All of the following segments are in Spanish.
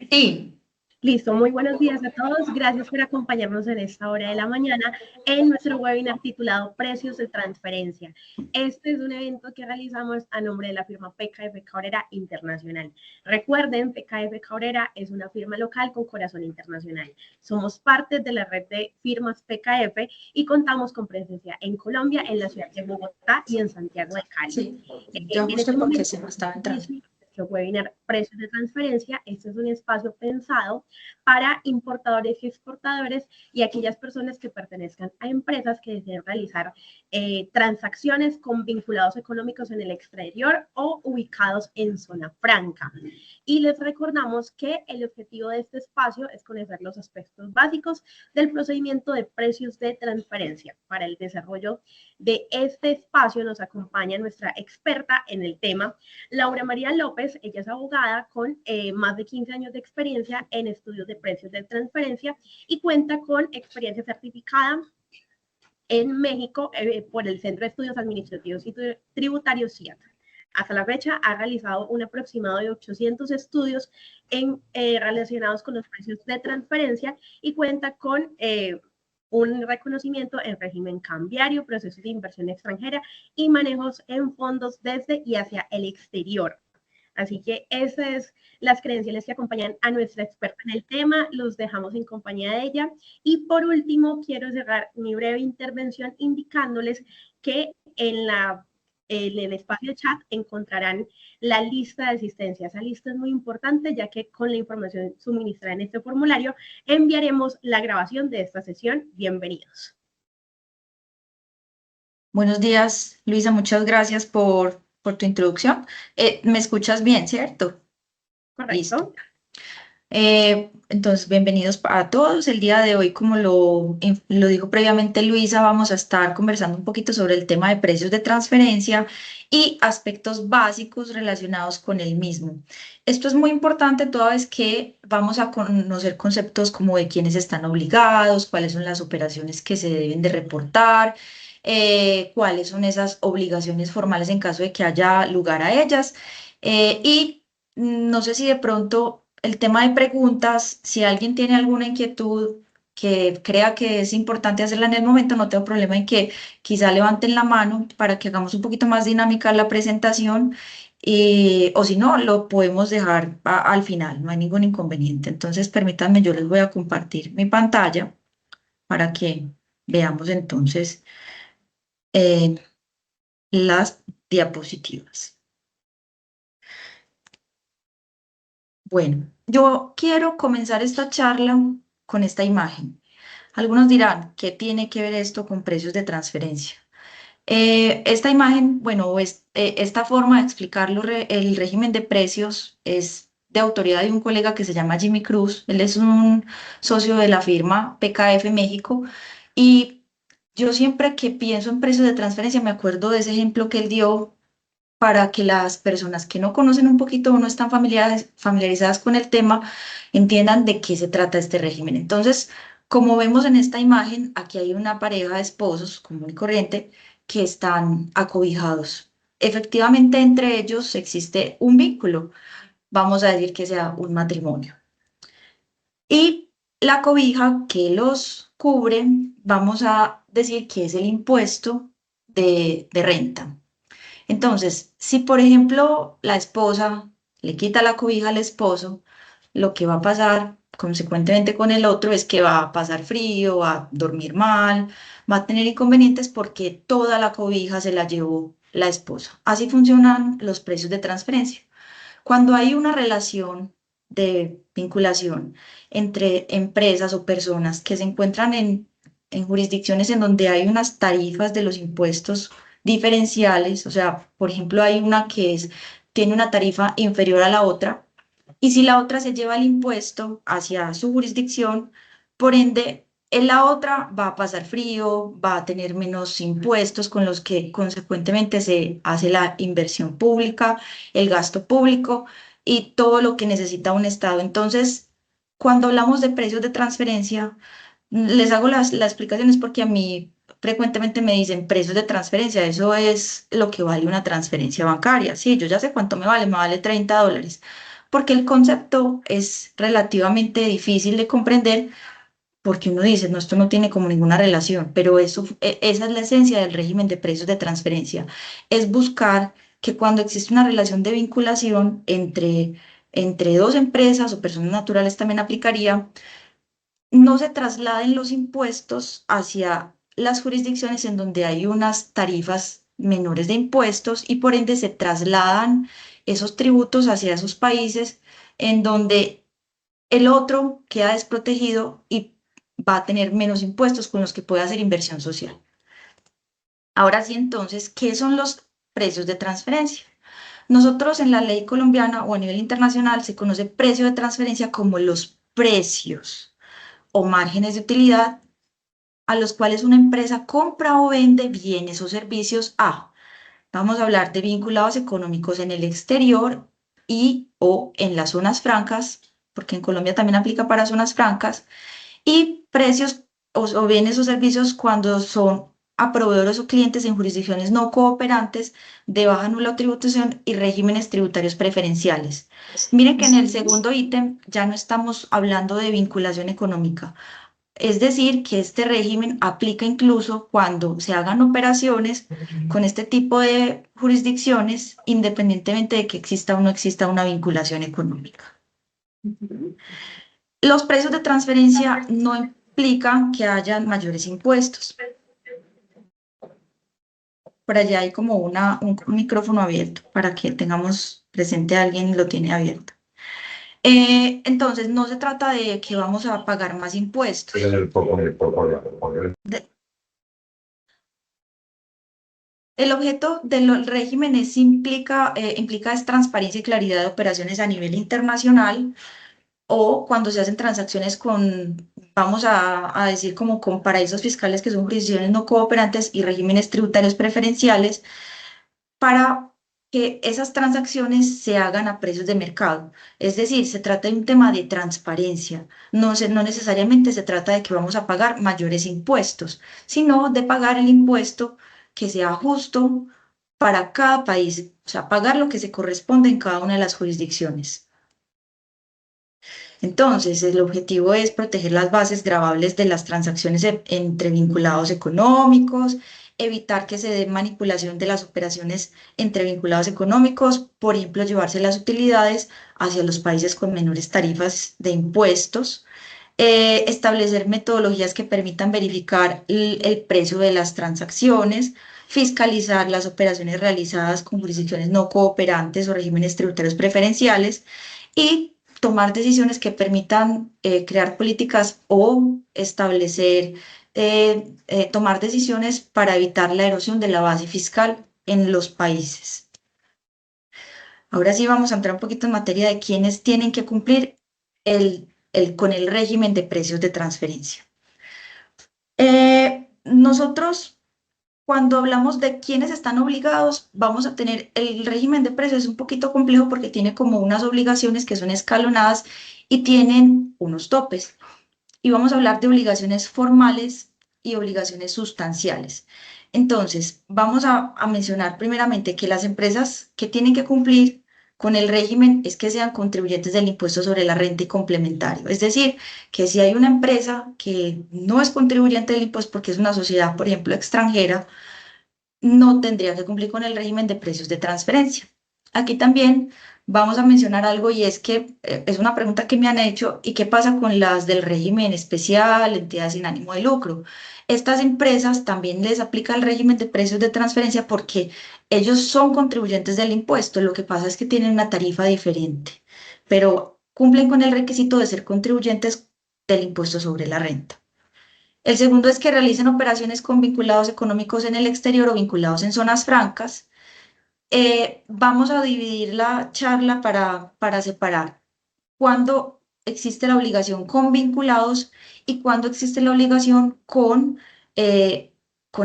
Sí, Listo, muy buenos días a todos. Gracias por acompañarnos en esta hora de la mañana en nuestro webinar titulado Precios de Transferencia. Este es un evento que realizamos a nombre de la firma PKF Cabrera Internacional. Recuerden, PKF Cabrera es una firma local con corazón internacional. Somos parte de la red de firmas PKF y contamos con presencia en Colombia, en la ciudad de Bogotá y en Santiago de Cali. sí, ya En busqué este porque momento se me estaba entrando. inicio nuestro webinar Precios de Transferencia. Este es un espacio pensado para importadores y exportadores y aquellas personas que pertenezcan a empresas que deseen realizar transacciones con vinculados económicos en el exterior o ubicados en zona franca. Y les recordamos que el objetivo de este espacio es conocer los aspectos básicos del procedimiento de precios de transferencia. Para el desarrollo de este espacio nos acompaña nuestra experta en el tema, Laura María López. Ella es abogada con más de 15 años de experiencia en estudios de precios de transferencia y cuenta con experiencia certificada en México por el Centro de Estudios Administrativos y Tributarios CIAT. Hasta la fecha ha realizado un aproximado de 800 estudios relacionados con los precios de transferencia y cuenta con un reconocimiento en régimen cambiario, procesos de inversión extranjera y manejos en fondos desde y hacia el exterior. Así que esas es las credenciales que acompañan a nuestra experta en el tema. Los dejamos en compañía de ella. Y por último, quiero cerrar mi breve intervención indicándoles que en el espacio de chat encontrarán la lista de asistencia. Esa lista es muy importante, ya que con la información suministrada en este formulario enviaremos la grabación de esta sesión. Bienvenidos. Buenos días, Luisa, muchas gracias por tu introducción. ¿Me escuchas bien, cierto? Listo. ¿Correcto? Entonces, bienvenidos a todos. El día de hoy, como lo dijo previamente Luisa, vamos a estar conversando un poquito sobre el tema de precios de transferencia y aspectos básicos relacionados con el mismo. Esto es muy importante toda vez que vamos a conocer conceptos como de quiénes están obligados, cuáles son las operaciones que se deben de reportar, cuáles son esas obligaciones formales en caso de que haya lugar a ellas. Y no sé si de pronto el tema de preguntas, si alguien tiene alguna inquietud que crea que es importante hacerla en el momento, no tengo problema en que quizá levanten la mano para que hagamos un poquito más dinámica la presentación, o si no, lo podemos dejar al final, no hay ningún inconveniente. Entonces, permítanme, yo les voy a compartir mi pantalla para que veamos entonces eh, las diapositivas. Bueno, yo quiero comenzar esta charla con esta imagen. Algunos dirán, ¿qué tiene que ver esto con precios de transferencia? Esta imagen, bueno, esta forma de explicarlo, el régimen de precios es de autoridad de un colega que se llama Jimmy Cruz. Él es un socio de la firma PKF México y yo siempre que pienso en precios de transferencia me acuerdo de ese ejemplo que él dio para que las personas que no conocen un poquito o no están familiarizadas con el tema entiendan de qué se trata este régimen. Entonces, como vemos en esta imagen, aquí hay una pareja de esposos común y corriente que están acobijados. Efectivamente, entre ellos existe un vínculo, vamos a decir que sea un matrimonio. Y la cobija que los cubre, vamos a decir que es el impuesto de renta. Entonces, si por ejemplo la esposa le quita la cobija al esposo, lo que va a pasar consecuentemente con el otro es que va a pasar frío, va a dormir mal, va a tener inconvenientes porque toda la cobija se la llevó la esposa. Así funcionan los precios de transferencia. Cuando hay una relación de vinculación entre empresas o personas que se encuentran en jurisdicciones en donde hay unas tarifas de los impuestos diferenciales, o sea, por ejemplo, hay una que tiene una tarifa inferior a la otra, y si la otra se lleva el impuesto hacia su jurisdicción, por ende, en la otra va a pasar frío, va a tener menos impuestos con los que consecuentemente se hace la inversión pública, el gasto público y todo lo que necesita un Estado. Entonces, cuando hablamos de precios de transferencia, les hago las explicaciones porque a mí frecuentemente me dicen precios de transferencia, eso es lo que vale una transferencia bancaria. Sí, yo ya sé cuánto me vale $30. porque el concepto es relativamente difícil de comprender, porque uno dice, no, esto no tiene como ninguna relación, pero esa es la esencia del régimen de precios de transferencia, es buscar que cuando existe una relación de vinculación entre dos empresas o personas naturales también aplicaría, no se trasladen los impuestos hacia las jurisdicciones en donde hay unas tarifas menores de impuestos y por ende se trasladan esos tributos hacia esos países en donde el otro queda desprotegido y va a tener menos impuestos con los que puede hacer inversión social. Ahora sí, entonces, ¿qué son los precios de transferencia? Nosotros en la ley colombiana o a nivel internacional se conoce precio de transferencia como los precios o márgenes de utilidad a los cuales una empresa compra o vende bienes o servicios a, vamos a hablar de vinculados económicos en el exterior y o en las zonas francas, porque en Colombia también aplica para zonas francas, y precios o bienes o servicios cuando son a proveedores o clientes en jurisdicciones no cooperantes de baja nula tributación y regímenes tributarios preferenciales. Miren que en el segundo ítem ya no estamos hablando de vinculación económica. Es decir, que este régimen aplica incluso cuando se hagan operaciones con este tipo de jurisdicciones, independientemente de que exista o no exista una vinculación económica. Los precios de transferencia no implican que hayan mayores impuestos. Por allá hay como un micrófono abierto para que tengamos presente a alguien lo tiene abierto. Entonces, no se trata de que vamos a pagar más impuestos. El objeto del régimen implica es transparencia y claridad de operaciones a nivel internacional o cuando se hacen transacciones con, vamos a decir, como con paraísos fiscales que son jurisdicciones no cooperantes y regímenes tributarios preferenciales para que esas transacciones se hagan a precios de mercado. Es decir, se trata de un tema de transparencia. No necesariamente se trata de que vamos a pagar mayores impuestos, sino de pagar el impuesto que sea justo para cada país, o sea, pagar lo que se corresponde en cada una de las jurisdicciones. Entonces, el objetivo es proteger las bases gravables de las transacciones entre vinculados económicos, evitar que se dé manipulación de las operaciones entre vinculados económicos, por ejemplo, llevarse las utilidades hacia los países con menores tarifas de impuestos, establecer metodologías que permitan verificar el precio de las transacciones, fiscalizar las operaciones realizadas con jurisdicciones no cooperantes o regímenes tributarios preferenciales y tomar decisiones que permitan crear políticas o tomar decisiones para evitar la erosión de la base fiscal en los países. Ahora sí vamos a entrar un poquito en materia de quiénes tienen que cumplir con el régimen de precios de transferencia. Nosotros, cuando hablamos de quiénes están obligados, vamos a tener el régimen de precios, es un poquito complejo porque tiene como unas obligaciones que son escalonadas y tienen unos topes. Y vamos a hablar de obligaciones formales y obligaciones sustanciales. Entonces, vamos a mencionar primeramente que las empresas que tienen que cumplir con el régimen es que sean contribuyentes del impuesto sobre la renta y complementario. Es decir, que si hay una empresa que no es contribuyente del impuesto porque es una sociedad, por ejemplo, extranjera, no tendría que cumplir con el régimen de precios de transferencia. Aquí también vamos a mencionar algo y es que es una pregunta que me han hecho y qué pasa con las del régimen especial, entidades sin ánimo de lucro. Estas empresas también les aplica el régimen de precios de transferencia porque ellos son contribuyentes del impuesto. Lo que pasa es que tienen una tarifa diferente, pero cumplen con el requisito de ser contribuyentes del impuesto sobre la renta. El segundo es que realicen operaciones con vinculados económicos en el exterior o vinculados en zonas francas. Vamos a dividir la charla para separar cuándo existe la obligación con vinculados y cuándo existe la obligación con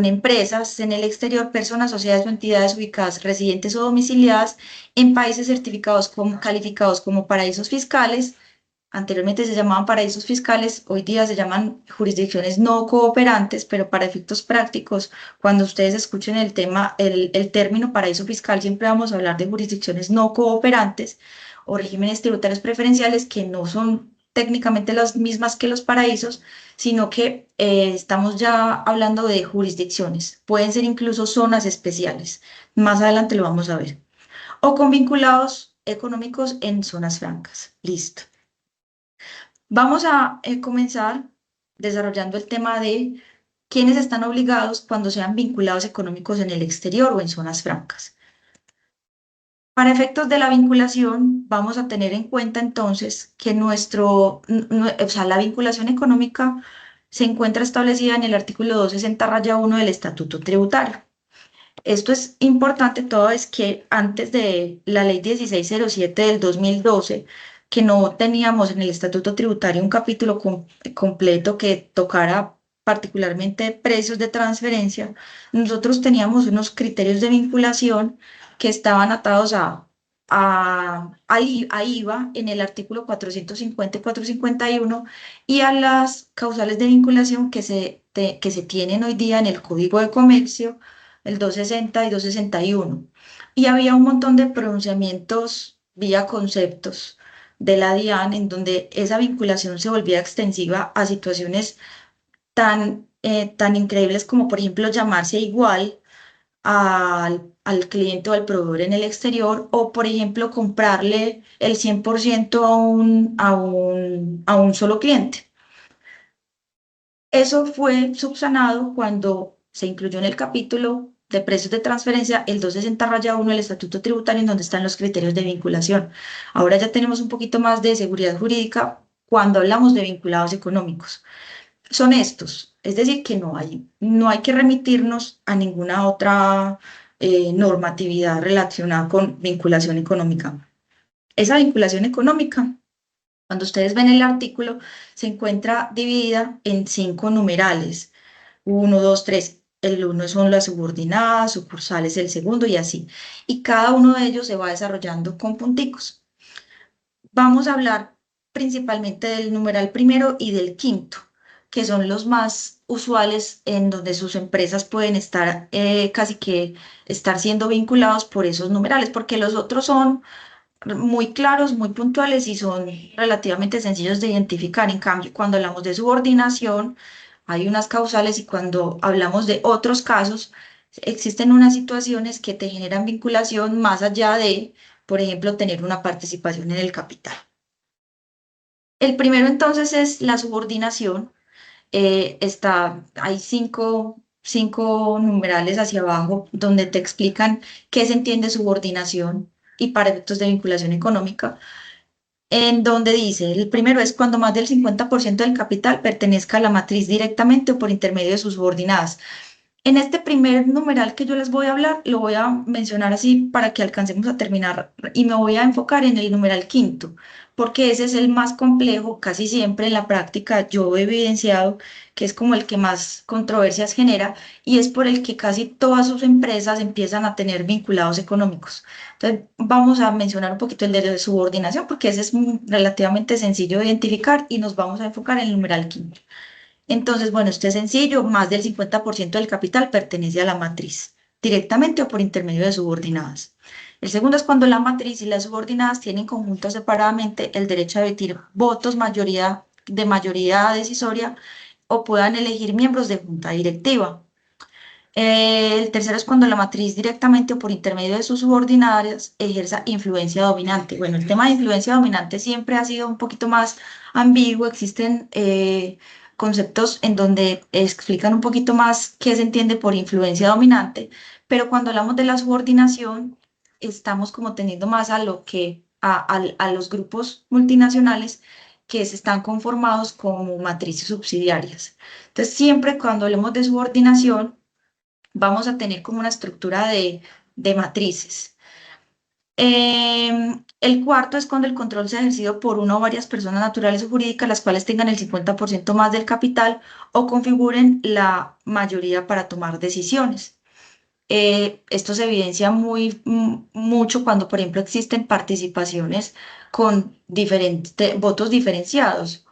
empresas en el exterior, personas, sociedades o entidades ubicadas, residentes o domiciliadas en países certificados como calificados como paraísos fiscales anteriormente se llamaban paraísos fiscales, hoy día se llaman jurisdicciones no cooperantes, pero para efectos prácticos, cuando ustedes escuchen el tema, el término paraíso fiscal, siempre vamos a hablar de jurisdicciones no cooperantes o regímenes tributarios preferenciales que no son técnicamente las mismas que los paraísos, sino que estamos ya hablando de jurisdicciones, pueden ser incluso zonas especiales, más adelante lo vamos a ver, o con vinculados económicos en zonas francas. Listo. Vamos a comenzar desarrollando el tema de quiénes están obligados cuando sean vinculados económicos en el exterior o en zonas francas. Para efectos de la vinculación, vamos a tener en cuenta entonces que la vinculación económica se encuentra establecida en el artículo 260-1 del Estatuto Tributario. Esto es importante toda vez que antes de la ley 1607 del 2012, que no teníamos en el Estatuto Tributario un capítulo completo que tocara particularmente precios de transferencia, nosotros teníamos unos criterios de vinculación que estaban atados a IVA en el artículo 450 y 451 y a las causales de vinculación que se tienen hoy día en el Código de Comercio, el 260 y 261. Y había un montón de pronunciamientos vía conceptos de la DIAN en donde esa vinculación se volvía extensiva a situaciones tan increíbles como, por ejemplo, llamarse igual al cliente o al proveedor en el exterior o, por ejemplo, comprarle el 100% a un solo cliente. Eso fue subsanado cuando se incluyó en el capítulo de precios de transferencia el 260-1 del Estatuto Tributario, en donde están los criterios de vinculación. Ahora ya tenemos un poquito más de seguridad jurídica cuando hablamos de vinculados económicos. Son estos, es decir, que no hay que remitirnos a ninguna otra normatividad relacionada con vinculación económica. Esa vinculación económica, cuando ustedes ven el artículo, se encuentra dividida en 5 numerales. 1, 2, 3. El uno son las subordinadas, sucursales el segundo y así. Y cada uno de ellos se va desarrollando con punticos. Vamos a hablar principalmente del numeral primero y del quinto, que son los más usuales en donde sus empresas pueden estar casi que estar siendo vinculados por esos numerales, porque los otros son muy claros, muy puntuales y son relativamente sencillos de identificar. En cambio, cuando hablamos de subordinación, hay unas causales y cuando hablamos de otros casos, existen unas situaciones que te generan vinculación más allá de, por ejemplo, tener una participación en el capital. El primero entonces es la subordinación. Hay cinco numerales hacia abajo donde te explican qué se entiende subordinación y para efectos de vinculación económica, en donde dice, el primero es cuando más del 50% del capital pertenezca a la matriz directamente o por intermedio de sus subordinadas. En este primer numeral que yo les voy a hablar, lo voy a mencionar así para que alcancemos a terminar y me voy a enfocar en el numeral quinto, porque ese es el más complejo, casi siempre en la práctica yo he evidenciado que es como el que más controversias genera y es por el que casi todas sus empresas empiezan a tener vinculados económicos. Entonces vamos a mencionar un poquito el de subordinación porque ese es relativamente sencillo de identificar y nos vamos a enfocar en el numeral quinto. Entonces, bueno, esto es sencillo, más del 50% del capital pertenece a la matriz, directamente o por intermedio de subordinadas. El segundo es cuando la matriz y las subordinadas tienen conjunto separadamente el derecho a emitir votos de mayoría decisoria o puedan elegir miembros de junta directiva. El tercero es cuando la matriz directamente o por intermedio de sus subordinadas ejerza influencia dominante. Bueno, el tema de influencia dominante siempre ha sido un poquito más ambiguo. Existen conceptos en donde explican un poquito más qué se entiende por influencia dominante, pero cuando hablamos de la subordinación, estamos como teniendo más a lo que a los grupos multinacionales que se están conformados como matrices subsidiarias. Entonces, siempre cuando hablemos de subordinación, vamos a tener como una estructura de matrices. El cuarto es cuando el control sea ejercido por una o varias personas naturales o jurídicas, las cuales tengan el 50% más del capital o configuren la mayoría para tomar decisiones. Esto se evidencia mucho cuando, por ejemplo, existen participaciones con diferentes votos diferenciados,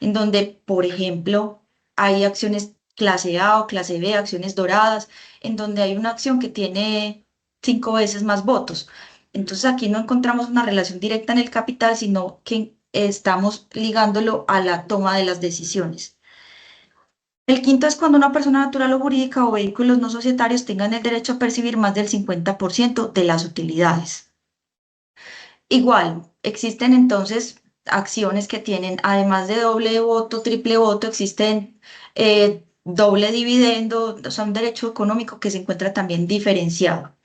en donde, por ejemplo, hay acciones clase A o clase B, acciones doradas, en donde hay una acción que tiene 5 veces más votos. Entonces aquí no encontramos una relación directa en el capital, sino que estamos ligándolo a la toma de las decisiones. El quinto es cuando una persona natural o jurídica o vehículos no societarios tengan el derecho a percibir más del 50% de las utilidades. Igual, existen entonces acciones que tienen, además de doble voto, triple voto, existen doble dividendo, o sea, un derecho económico que se encuentra también diferenciado,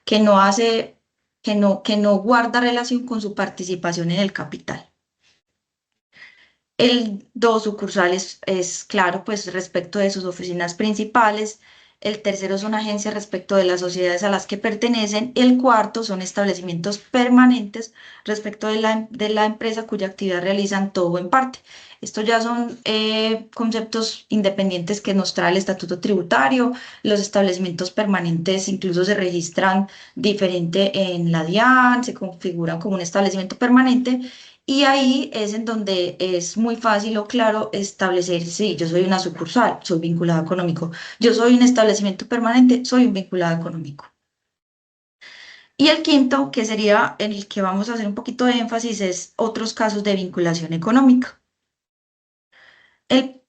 que no hace, que no guarda relación con su participación en el capital. El dos sucursales es claro, pues respecto de sus oficinas principales. El tercero son agencias respecto de las sociedades a las que pertenecen. El cuarto son establecimientos permanentes respecto de la empresa cuya actividad realizan todo o en parte. Estos ya son conceptos independientes que nos trae el estatuto tributario. Los establecimientos permanentes incluso se registran diferente en la DIAN, se configuran como un establecimiento permanente y ahí es en donde es muy fácil o claro establecer si yo soy una sucursal, soy vinculado económico. Yo soy un establecimiento permanente, soy un vinculado económico. Y el quinto, que sería en el que vamos a hacer un poquito de énfasis, es otros casos de vinculación económica. El,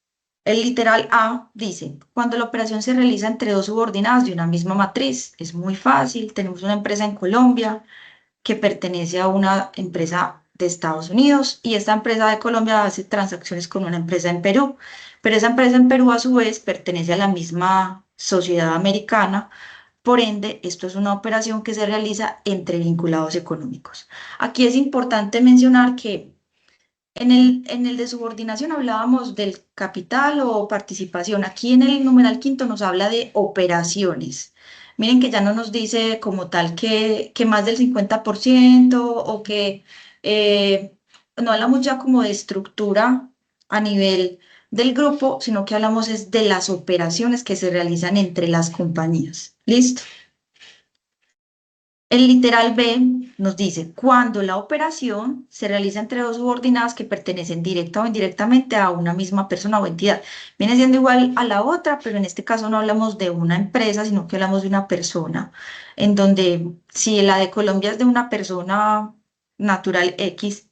el literal A dice, cuando la operación se realiza entre dos subordinadas de una misma matriz, es muy fácil. Tenemos una empresa en Colombia que pertenece a una empresa de Estados Unidos y esta empresa de Colombia hace transacciones con una empresa en Perú, pero esa empresa en Perú a su vez pertenece a la misma sociedad americana, por ende, esto es una operación que se realiza entre vinculados económicos. Aquí es importante mencionar que en el de subordinación hablábamos del capital o participación. Aquí en el numeral quinto nos habla de operaciones. Miren que ya no nos dice como tal que más del 50% o que no hablamos ya como de estructura a nivel del grupo, sino que hablamos es de las operaciones que se realizan entre las compañías. ¿Listo? El literal B nos dice, cuando la operación se realiza entre dos subordinadas que pertenecen directa o indirectamente a una misma persona o entidad. Viene siendo igual a la otra, pero en este caso no hablamos de una empresa, sino que hablamos de una persona, en donde si la de Colombia es de una persona natural X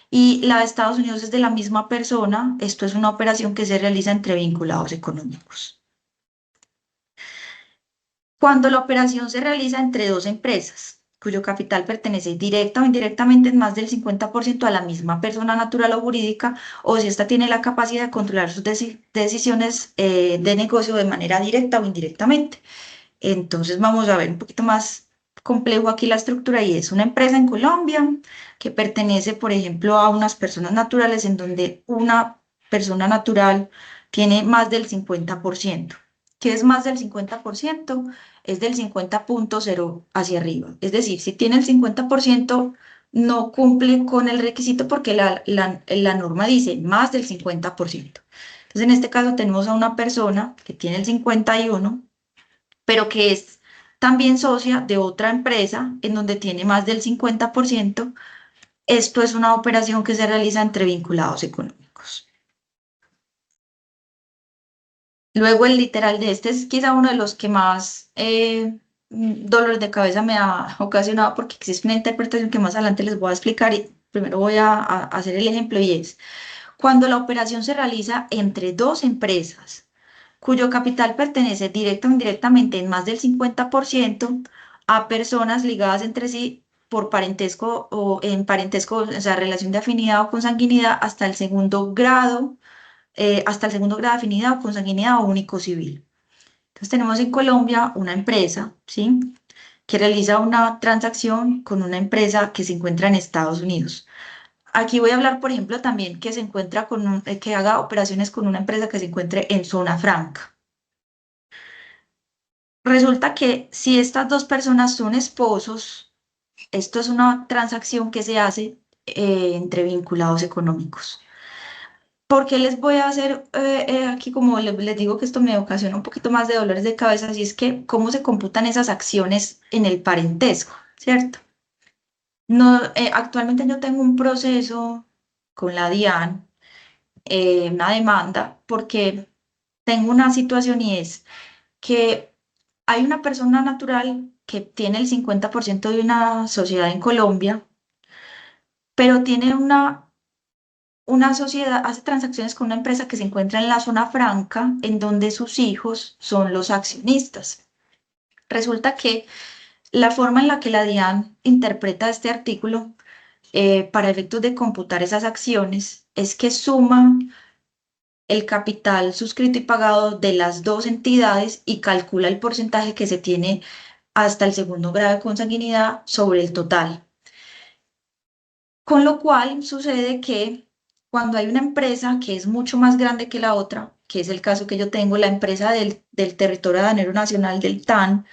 y la de Estados Unidos es de la misma persona, esto es una operación que se realiza entre vinculados económicos. Cuando la operación se realiza entre dos empresas, cuyo capital pertenece directa o indirectamente en más del 50% a la misma persona natural o jurídica, o si ésta tiene la capacidad de controlar sus decisiones de negocio de manera directa o indirectamente. Entonces vamos a ver un poquito más complejo aquí la estructura y es una empresa en Colombia que pertenece, por ejemplo, a unas personas naturales en donde una persona natural tiene más del 50%. ¿Qué es más del 50%? Es del 50,0 hacia arriba. Es decir, si tiene el 50%, no cumple con el requisito porque la norma dice más del 50%. Entonces, en este caso tenemos a una persona que tiene el 51, pero que es también socia de otra empresa en donde tiene más del 50%. Esto es una operación que se realiza entre vinculados económicos. Luego el literal de este es quizá uno de los que más dolores de cabeza me ha ocasionado porque existe una interpretación que más adelante les voy a explicar y primero voy a hacer el ejemplo y es cuando la operación se realiza entre dos empresas cuyo capital pertenece directa o indirectamente en más del 50% a personas ligadas entre sí por parentesco o en parentesco, o sea, relación de afinidad o consanguinidad hasta el segundo grado de afinidad o consanguinidad o único civil. Entonces tenemos en Colombia una empresa, ¿sí? Que realiza una transacción con una empresa que se encuentra en Estados Unidos. Aquí voy a hablar, por ejemplo, también que se encuentra que haga operaciones con una empresa que se encuentre en zona franca. Resulta que si estas dos personas son esposos, esto es una transacción que se hace entre vinculados económicos. ¿Por qué les voy a hacer aquí, como les digo, que esto me ocasiona un poquito más de dolores de cabeza? Y es que cómo se computan esas acciones en el parentesco, ¿cierto? No, actualmente yo tengo un proceso con la DIAN, una demanda, porque tengo una situación y es que hay una persona natural que tiene el 50% de una sociedad en Colombia, pero tiene una sociedad, hace transacciones con una empresa que se encuentra en la zona franca, en donde sus hijos son los accionistas. Resulta que la forma en la que la DIAN interpreta este artículo para efectos de computar esas acciones es que suma el capital suscrito y pagado de las dos entidades y calcula el porcentaje que se tiene hasta el segundo grado de consanguinidad sobre el total. Con lo cual sucede que cuando hay una empresa que es mucho más grande que la otra, que es el caso que yo tengo, la empresa del territorio aduanero nacional del TAN,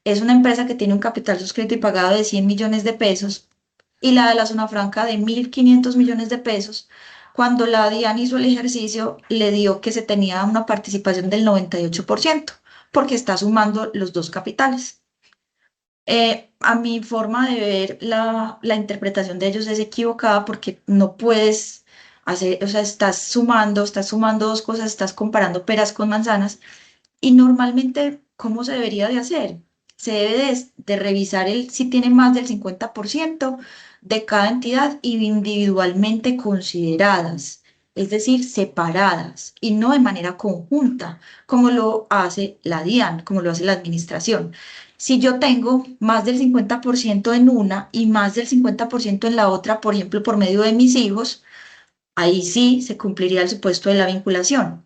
es una empresa que tiene un capital suscrito y pagado de 100 millones de pesos y la de la zona franca de 1.500 millones de pesos. Cuando la DIAN hizo el ejercicio, le dio que se tenía una participación del 98% porque está sumando los dos capitales. A mi forma de ver la interpretación de ellos es equivocada porque no puedes hacer, o sea, estás sumando dos cosas, estás comparando peras con manzanas y normalmente, ¿cómo se debería de hacer? Se debe de revisar si tiene más del 50% de cada entidad individualmente consideradas, es decir, separadas y no de manera conjunta, como lo hace la DIAN, como lo hace la administración. Si yo tengo más del 50% en una y más del 50% en la otra, por ejemplo, por medio de mis hijos, ahí sí se cumpliría el supuesto de la vinculación.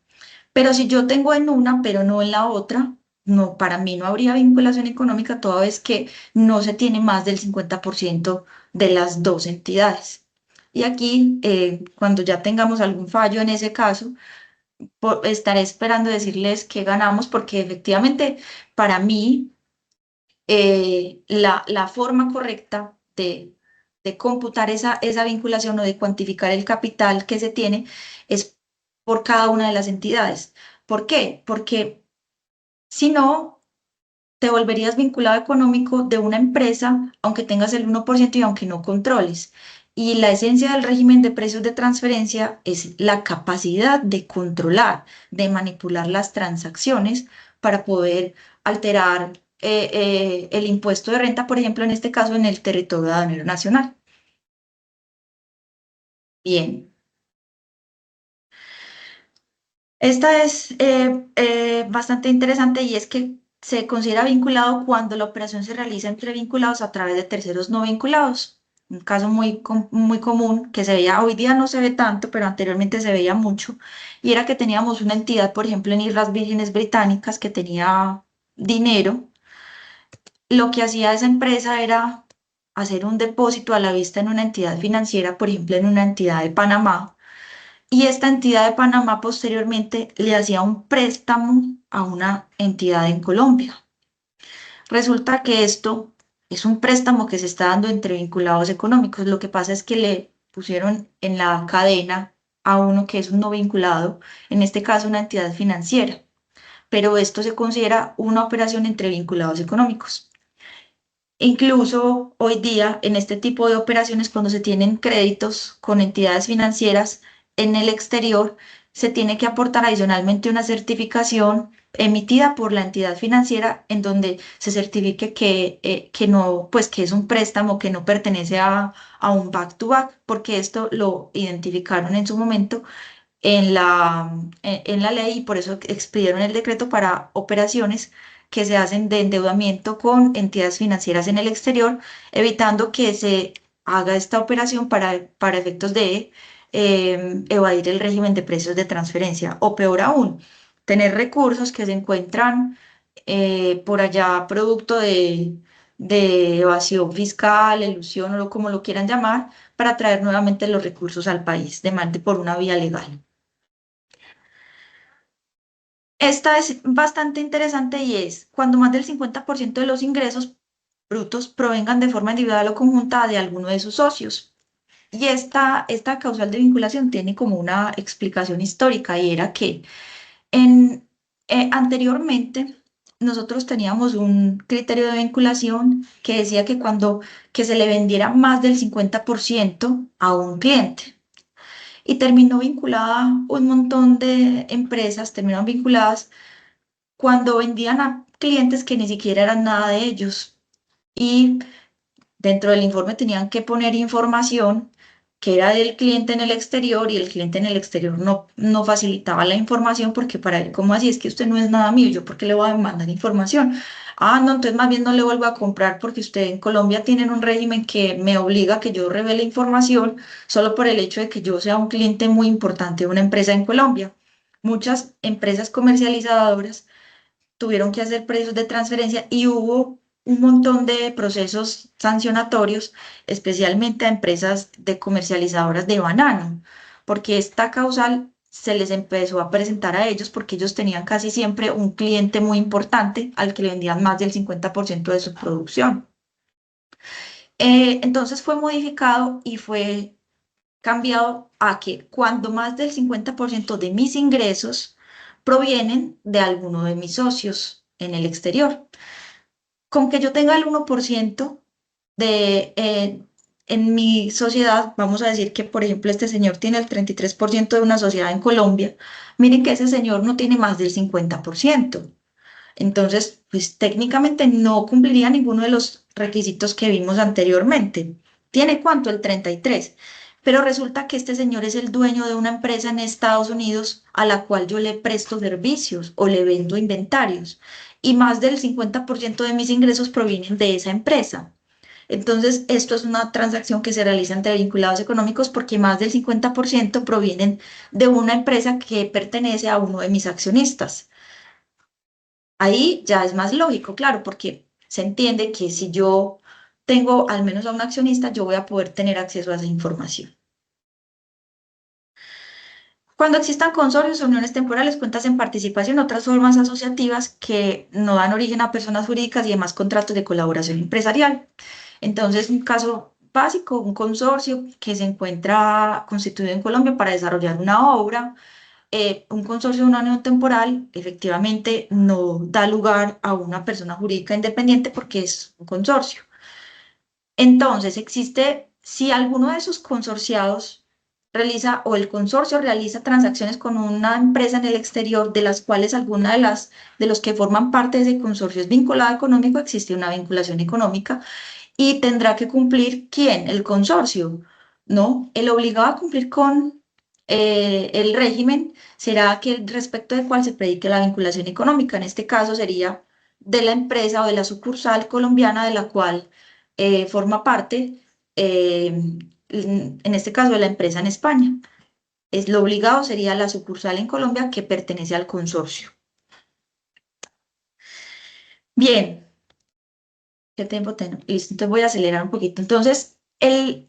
Pero si yo tengo en una, pero no en la otra, no, para mí no habría vinculación económica toda vez que no se tiene más del 50% de las dos entidades. Y aquí, cuando ya tengamos algún fallo en ese caso, estaré esperando decirles que ganamos, porque efectivamente, para mí, la forma correcta de computar esa vinculación o de cuantificar el capital que se tiene es por cada una de las entidades. ¿Por qué? Porque si no, te volverías vinculado económico de una empresa, aunque tengas el 1% y aunque no controles. Y la esencia del régimen de precios de transferencia es la capacidad de controlar, de manipular las transacciones para poder alterar el impuesto de renta, por ejemplo, en este caso en el territorio aduanero nacional. Bien, esta es bastante interesante y es que se considera vinculado cuando la operación se realiza entre vinculados a través de terceros no vinculados. Un caso muy común que se veía, hoy día no se ve tanto, pero anteriormente se veía mucho, y era que teníamos una entidad, por ejemplo, en Islas Vírgenes Británicas, que tenía dinero. Lo que hacía esa empresa era hacer un depósito a la vista en una entidad financiera, por ejemplo, en una entidad de Panamá, y esta entidad de Panamá posteriormente le hacía un préstamo a una entidad en Colombia. Resulta que esto es un préstamo que se está dando entre vinculados económicos. Lo que pasa es que le pusieron en la cadena a uno que es un no vinculado, en este caso una entidad financiera, pero esto se considera una operación entre vinculados económicos. Incluso hoy día, en este tipo de operaciones, cuando se tienen créditos con entidades financieras en el exterior, se tiene que aportar adicionalmente una certificación emitida por la entidad financiera en donde se certifique que no, pues que es un préstamo que no pertenece a un back-to-back, porque esto lo identificaron en su momento en la ley y por eso expidieron el decreto para operaciones que se hacen de endeudamiento con entidades financieras en el exterior, evitando que se haga esta operación para efectos de evadir el régimen de precios de transferencia o peor aún, tener recursos que se encuentran por allá producto de evasión fiscal, elusión o como lo quieran llamar, para traer nuevamente los recursos al país, de por una vía legal. Esta es bastante interesante y es cuando más del 50% de los ingresos brutos provengan de forma individual o conjunta de alguno de sus socios. Y esta causal de vinculación tiene como una explicación histórica y era que en, anteriormente nosotros teníamos un criterio de vinculación que decía que cuando que se le vendiera más del 50% a un cliente y terminó vinculada un montón de empresas, terminaron vinculadas cuando vendían a clientes que ni siquiera eran nada de ellos. Y dentro del informe tenían que poner información que era del cliente en el exterior y el cliente en el exterior no facilitaba la información porque para él, ¿cómo así? Es que usted no es nada mío, ¿yo por qué le voy a mandar información? Ah, no, entonces más bien no le vuelvo a comprar porque usted en Colombia tienen un régimen que me obliga a que yo revele información solo por el hecho de que yo sea un cliente muy importante de una empresa en Colombia. Muchas empresas comercializadoras tuvieron que hacer precios de transferencia y hubo un montón de procesos sancionatorios, especialmente a empresas de comercializadoras de banano, porque esta causal se les empezó a presentar a ellos porque ellos tenían casi siempre un cliente muy importante al que le vendían más del 50% de su producción. Entonces fue modificado y fue cambiado a que cuando más del 50% de mis ingresos provienen de alguno de mis socios en el exterior. Con que yo tenga el 1% de, en mi sociedad, vamos a decir que, por ejemplo, este señor tiene el 33% de una sociedad en Colombia, miren que ese señor no tiene más del 50%. Entonces, pues técnicamente no cumpliría ninguno de los requisitos que vimos anteriormente. ¿Tiene cuánto? El 33. Pero resulta que este señor es el dueño de una empresa en Estados Unidos a la cual yo le presto servicios o le vendo inventarios. Y más del 50% de mis ingresos provienen de esa empresa. Entonces, esto es una transacción que se realiza entre vinculados económicos porque más del 50% provienen de una empresa que pertenece a uno de mis accionistas. Ahí ya es más lógico, claro, porque se entiende que si yo tengo al menos a un accionista, yo voy a poder tener acceso a esa información. Cuando existan consorcios, uniones temporales, cuentas en participación, otras formas asociativas que no dan origen a personas jurídicas y demás contratos de colaboración empresarial. Entonces, un caso básico, un consorcio que se encuentra constituido en Colombia para desarrollar una obra. Un consorcio de una unión temporal efectivamente no da lugar a una persona jurídica independiente porque es un consorcio. Entonces, existe, si alguno de sus consorciados realiza o el consorcio realiza transacciones con una empresa en el exterior de las cuales alguna de los que forman parte de ese consorcio es vinculado económico, existe una vinculación económica y tendrá que cumplir ¿quién? El consorcio, ¿no? El obligado a cumplir con el régimen será aquel respecto del cual se predique la vinculación económica. En este caso sería de la empresa o de la sucursal colombiana de la cual forma parte, en este caso de la empresa en España. Es, lo obligado sería la sucursal en Colombia que pertenece al consorcio. Bien. ¿Qué tiempo tengo? Listo, entonces voy a acelerar un poquito. Entonces, el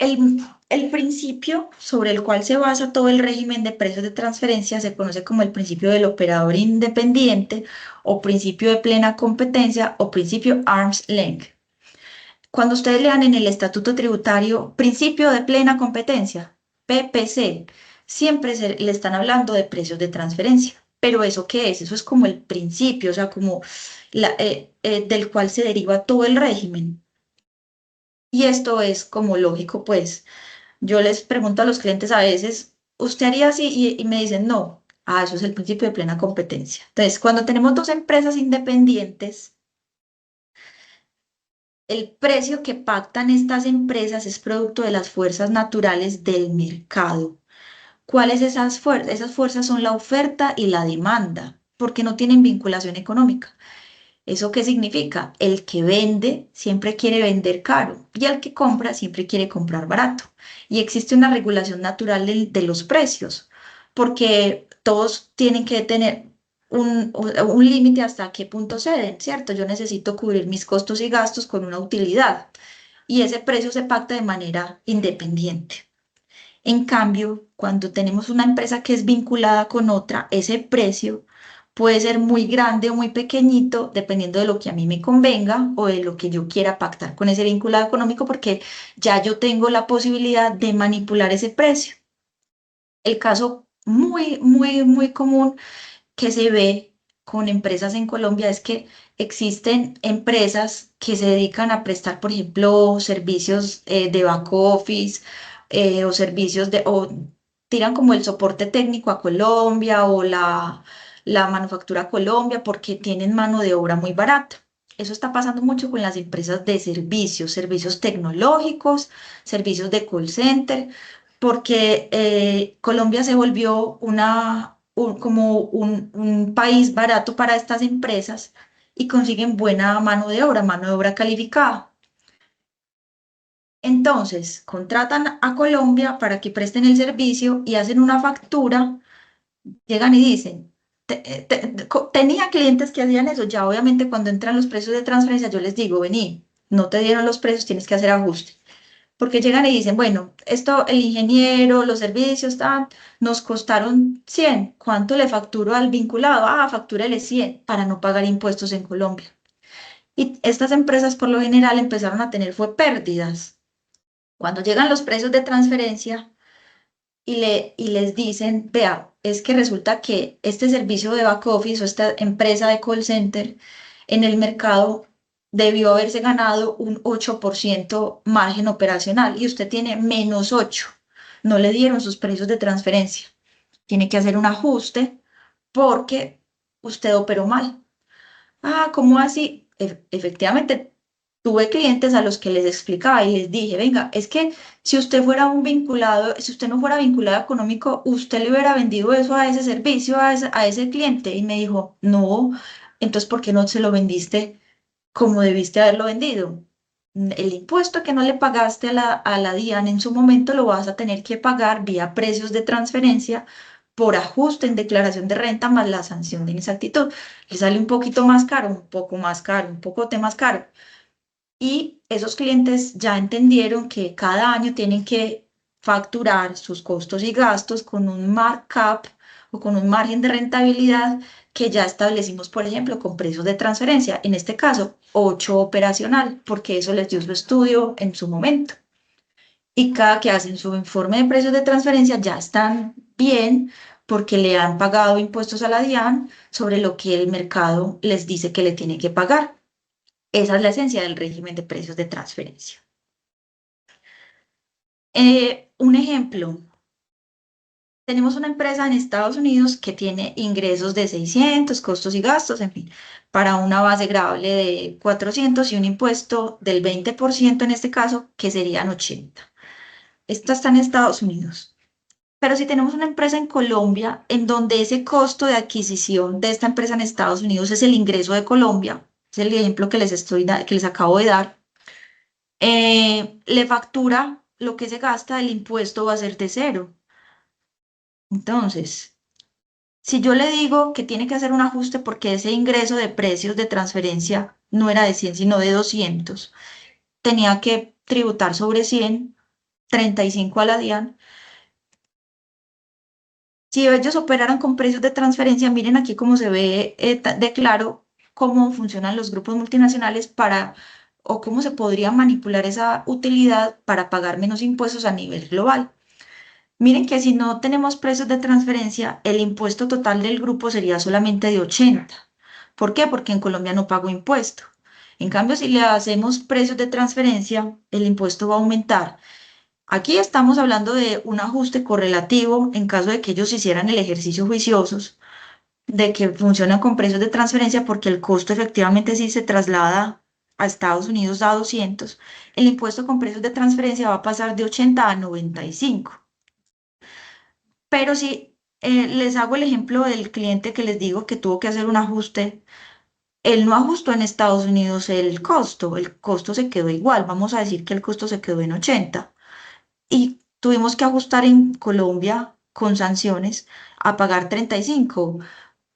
principio sobre el cual se basa todo el régimen de precios de transferencia se conoce como el principio del operador independiente o principio de plena competencia o principio arm's length. Cuando ustedes lean en el estatuto tributario principio de plena competencia, PPC, siempre le están hablando de precios de transferencia. Pero ¿eso qué es? Eso es como el principio, o sea, como del cual se deriva todo el régimen. Y esto es como lógico, pues yo les pregunto a los clientes a veces, ¿usted haría así? Y me dicen, no. Ah, eso es el principio de plena competencia. Entonces, cuando tenemos dos empresas independientes, el precio que pactan estas empresas es producto de las fuerzas naturales del mercado. ¿Cuáles esas fuerzas? Esas fuerzas son la oferta y la demanda, porque no tienen vinculación económica. ¿Eso qué significa? El que vende siempre quiere vender caro y el que compra siempre quiere comprar barato. Y existe una regulación natural de los precios, porque todos tienen que tener un límite hasta qué punto ceden, ¿cierto? Yo necesito cubrir mis costos y gastos con una utilidad y ese precio se pacta de manera independiente. En cambio, cuando tenemos una empresa que es vinculada con otra, ese precio puede ser muy grande o muy pequeñito, dependiendo de lo que a mí me convenga o de lo que yo quiera pactar con ese vinculado económico, porque ya yo tengo la posibilidad de manipular ese precio. El caso muy común que se ve con empresas en Colombia es que existen empresas que se dedican a prestar, por ejemplo, servicios de back office o servicios o tiran como el soporte técnico a Colombia o la manufactura a Colombia porque tienen mano de obra muy barata. Eso está pasando mucho con las empresas de servicios, servicios tecnológicos, servicios de call center, porque Colombia se volvió como un país barato para estas empresas y consiguen buena mano de obra calificada. Entonces, contratan a Colombia para que presten el servicio y hacen una factura, llegan y dicen, tenía clientes que hacían eso, ya obviamente cuando entran los precios de transferencia yo les digo, vení, no te dieron los precios, tienes que hacer ajuste. Porque llegan y dicen, bueno, esto, el ingeniero, los servicios, nos costaron 100. ¿Cuánto le facturo al vinculado? Ah, factúrele 100 para no pagar impuestos en Colombia. Y estas empresas por lo general empezaron a tener fue pérdidas. Cuando llegan los precios de transferencia y les dicen, vea, es que resulta que este servicio de back office o esta empresa de call center en el mercado debió haberse ganado un 8% margen operacional y usted tiene -8. No le dieron sus precios de transferencia. Tiene que hacer un ajuste porque usted operó mal. Ah, ¿cómo así? Efectivamente, tuve clientes a los que les explicaba y les dije, venga, es que si usted fuera un vinculado, si usted no fuera vinculado económico, usted le hubiera vendido eso a ese servicio, a ese cliente. Y me dijo, no, entonces, ¿por qué no se lo vendiste como debiste haberlo vendido? El impuesto que no le pagaste a la DIAN en su momento lo vas a tener que pagar vía precios de transferencia por ajuste en declaración de renta más la sanción de inexactitud. Le sale un poquito más caro, un poco más caro, un poco más caro. Y esos clientes ya entendieron que cada año tienen que facturar sus costos y gastos con un markup o con un margen de rentabilidad que ya establecimos, por ejemplo, con precios de transferencia. En este caso, 8 operacional, porque eso les dio su estudio en su momento. Y cada que hacen su informe de precios de transferencia ya están bien porque le han pagado impuestos a la DIAN sobre lo que el mercado les dice que le tiene que pagar. Esa es la esencia del régimen de precios de transferencia. Un ejemplo, tenemos una empresa en Estados Unidos que tiene ingresos de 600, costos y gastos, en fin, para una base gravable de 400 y un impuesto del 20% en este caso, que serían 80. Esta está en Estados Unidos. Pero si tenemos una empresa en Colombia, en donde ese costo de adquisición de esta empresa en Estados Unidos es el ingreso de Colombia, es el ejemplo que les acabo de dar, le factura lo que se gasta, el impuesto va a ser de cero. Entonces, si yo le digo que tiene que hacer un ajuste porque ese ingreso de precios de transferencia no era de 100 sino de 200, tenía que tributar sobre 100, 35 a la DIAN. Si ellos operaran con precios de transferencia, miren aquí cómo se ve de claro cómo funcionan los grupos multinacionales para o cómo se podría manipular esa utilidad para pagar menos impuestos a nivel global. Miren que si no tenemos precios de transferencia, el impuesto total del grupo sería solamente de 80. ¿Por qué? Porque en Colombia no pago impuesto. En cambio, si le hacemos precios de transferencia, el impuesto va a aumentar. Aquí estamos hablando de un ajuste correlativo en caso de que ellos hicieran el ejercicio juiciosos, de que funcionan con precios de transferencia porque el costo efectivamente sí se traslada a Estados Unidos a 200. El impuesto con precios de transferencia va a pasar de 80 a 95. Pero si les hago el ejemplo del cliente que les digo que tuvo que hacer un ajuste, él no ajustó en Estados Unidos el costo se quedó igual, vamos a decir que el costo se quedó en 80 y tuvimos que ajustar en Colombia con sanciones a pagar 35.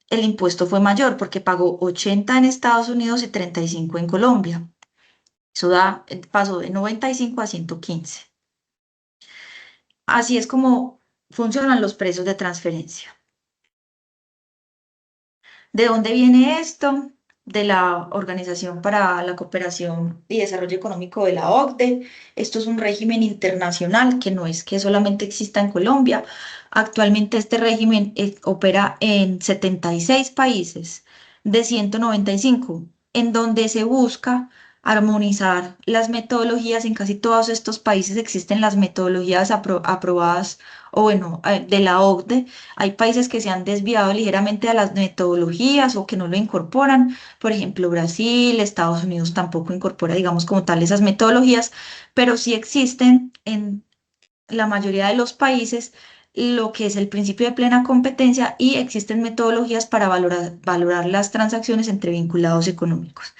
El impuesto fue mayor porque pagó 80 en Estados Unidos y 35 en Colombia. Eso da, pasó de 95 a 115. Así es como funcionan los precios de transferencia. ¿De dónde viene esto? De la Organización para la Cooperación y Desarrollo Económico de la OCDE. Esto es un régimen internacional que no es que solamente exista en Colombia. Actualmente este régimen opera en 76 países de 195, en donde se busca armonizar las metodologías. En casi todos estos países existen las metodologías aprobadas o bueno, de la OCDE. Hay países que se han desviado ligeramente a las metodologías o que no lo incorporan. Por ejemplo, Brasil, Estados Unidos tampoco incorpora, digamos, como tal esas metodologías, pero sí existen en la mayoría de los países lo que es el principio de plena competencia y existen metodologías para valorar las transacciones entre vinculados económicos.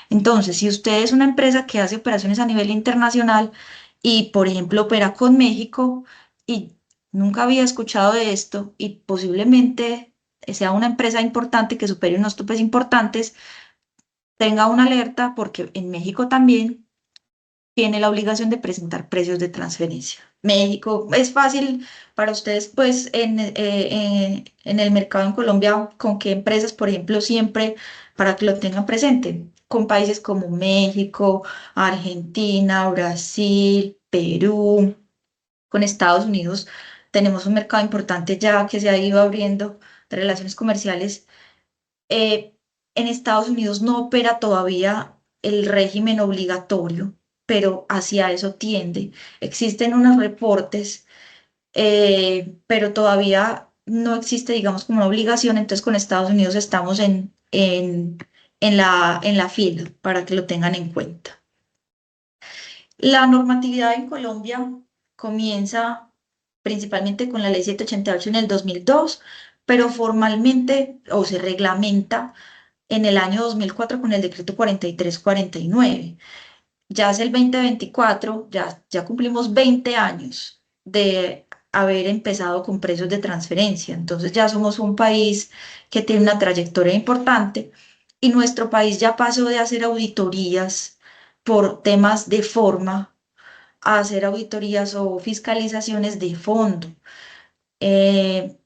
Entonces, si usted es una empresa que hace operaciones a nivel internacional y, por ejemplo, opera con México y nunca había escuchado de esto y posiblemente sea una empresa importante que supere unos topes importantes, tenga una alerta porque en México también tiene la obligación de presentar precios de transferencia. México es fácil para ustedes, pues en el mercado en Colombia, con qué empresas, por ejemplo, siempre para que lo tengan presente, con países como México, Argentina, Brasil, Perú, con Estados Unidos. Tenemos un mercado importante ya que se ha ido abriendo de relaciones comerciales. eh, en Estados Unidos no opera todavía el régimen obligatorio, pero hacia eso tiende. Existen unos reportes, pero todavía no existe, digamos, como una obligación. Entonces, con Estados Unidos estamos en la fila para que lo tengan en cuenta. La normatividad en Colombia comienza principalmente con la Ley 788 en el 2002, pero formalmente o se reglamenta en el año 2004 con el decreto 4349. Ya es el 2024, ya cumplimos 20 años de haber empezado con precios de transferencia. Entonces ya somos un país que tiene una trayectoria importante y nuestro país ya pasó de hacer auditorías por temas de forma a hacer auditorías o fiscalizaciones de fondo. Eh,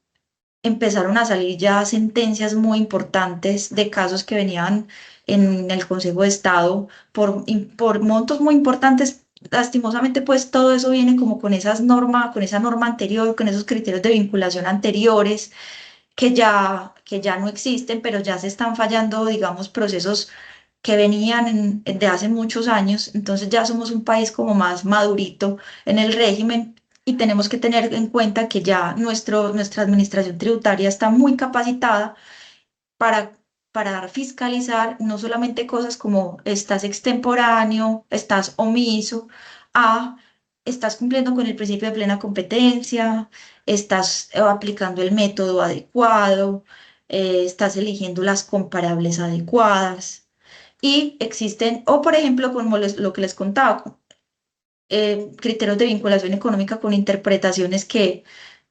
Empezaron a salir ya sentencias muy importantes de casos que venían en el Consejo de Estado por montos muy importantes. Lastimosamente, pues todo eso viene como con esa norma anterior, con esos criterios de vinculación anteriores que ya no existen, pero ya se están fallando, digamos, procesos que venían de hace muchos años. Entonces ya somos un país como más madurito en el régimen y tenemos que tener en cuenta que ya nuestra administración tributaria está muy capacitada para, para fiscalizar no solamente cosas como estás extemporáneo, estás omiso, a estás cumpliendo con el principio de plena competencia, estás aplicando el método adecuado, estás eligiendo las comparables adecuadas. Y existen, o por ejemplo, como lo que les contaba, criterios de vinculación económica con interpretaciones que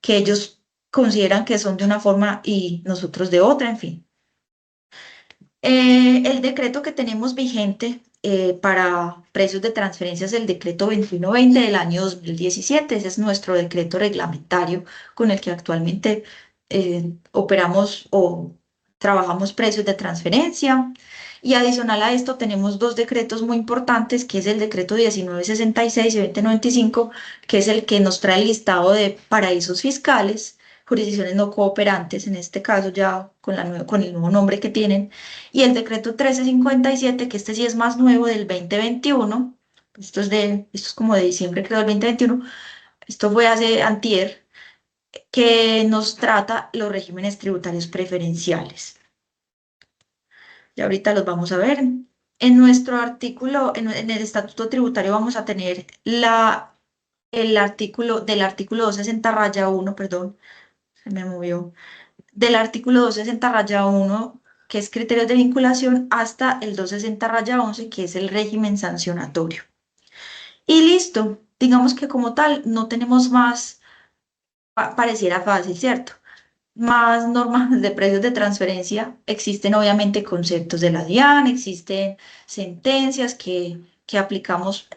ellos consideran que son de una forma y nosotros de otra, en fin. El decreto que tenemos vigente para precios de transferencia es el decreto 2120 del año 2017. Ese es nuestro decreto reglamentario con el que actualmente operamos o trabajamos precios de transferencia. Y adicional a esto tenemos dos decretos muy importantes, que es el decreto 1966 y 2095, que es el que nos trae el listado de paraísos fiscales, jurisdicciones no cooperantes, en este caso ya con el nuevo nombre que tienen, y el decreto 1357, que este sí es más nuevo, del 2021. Esto es como de diciembre, creo, del 2021. Esto fue hace antier, que nos trata los regímenes tributarios preferenciales. Y ahorita los vamos a ver. En nuestro artículo, en el Estatuto Tributario vamos a tener el artículo del artículo 260-1, perdón, se me movió, del artículo 260-1, que es criterios de vinculación, hasta el 260-11, que es el régimen sancionatorio. Y listo, digamos que como tal no tenemos más, pareciera fácil, ¿cierto? Más normas de precios de transferencia. Existen obviamente conceptos de la DIAN, existen sentencias que aplicamos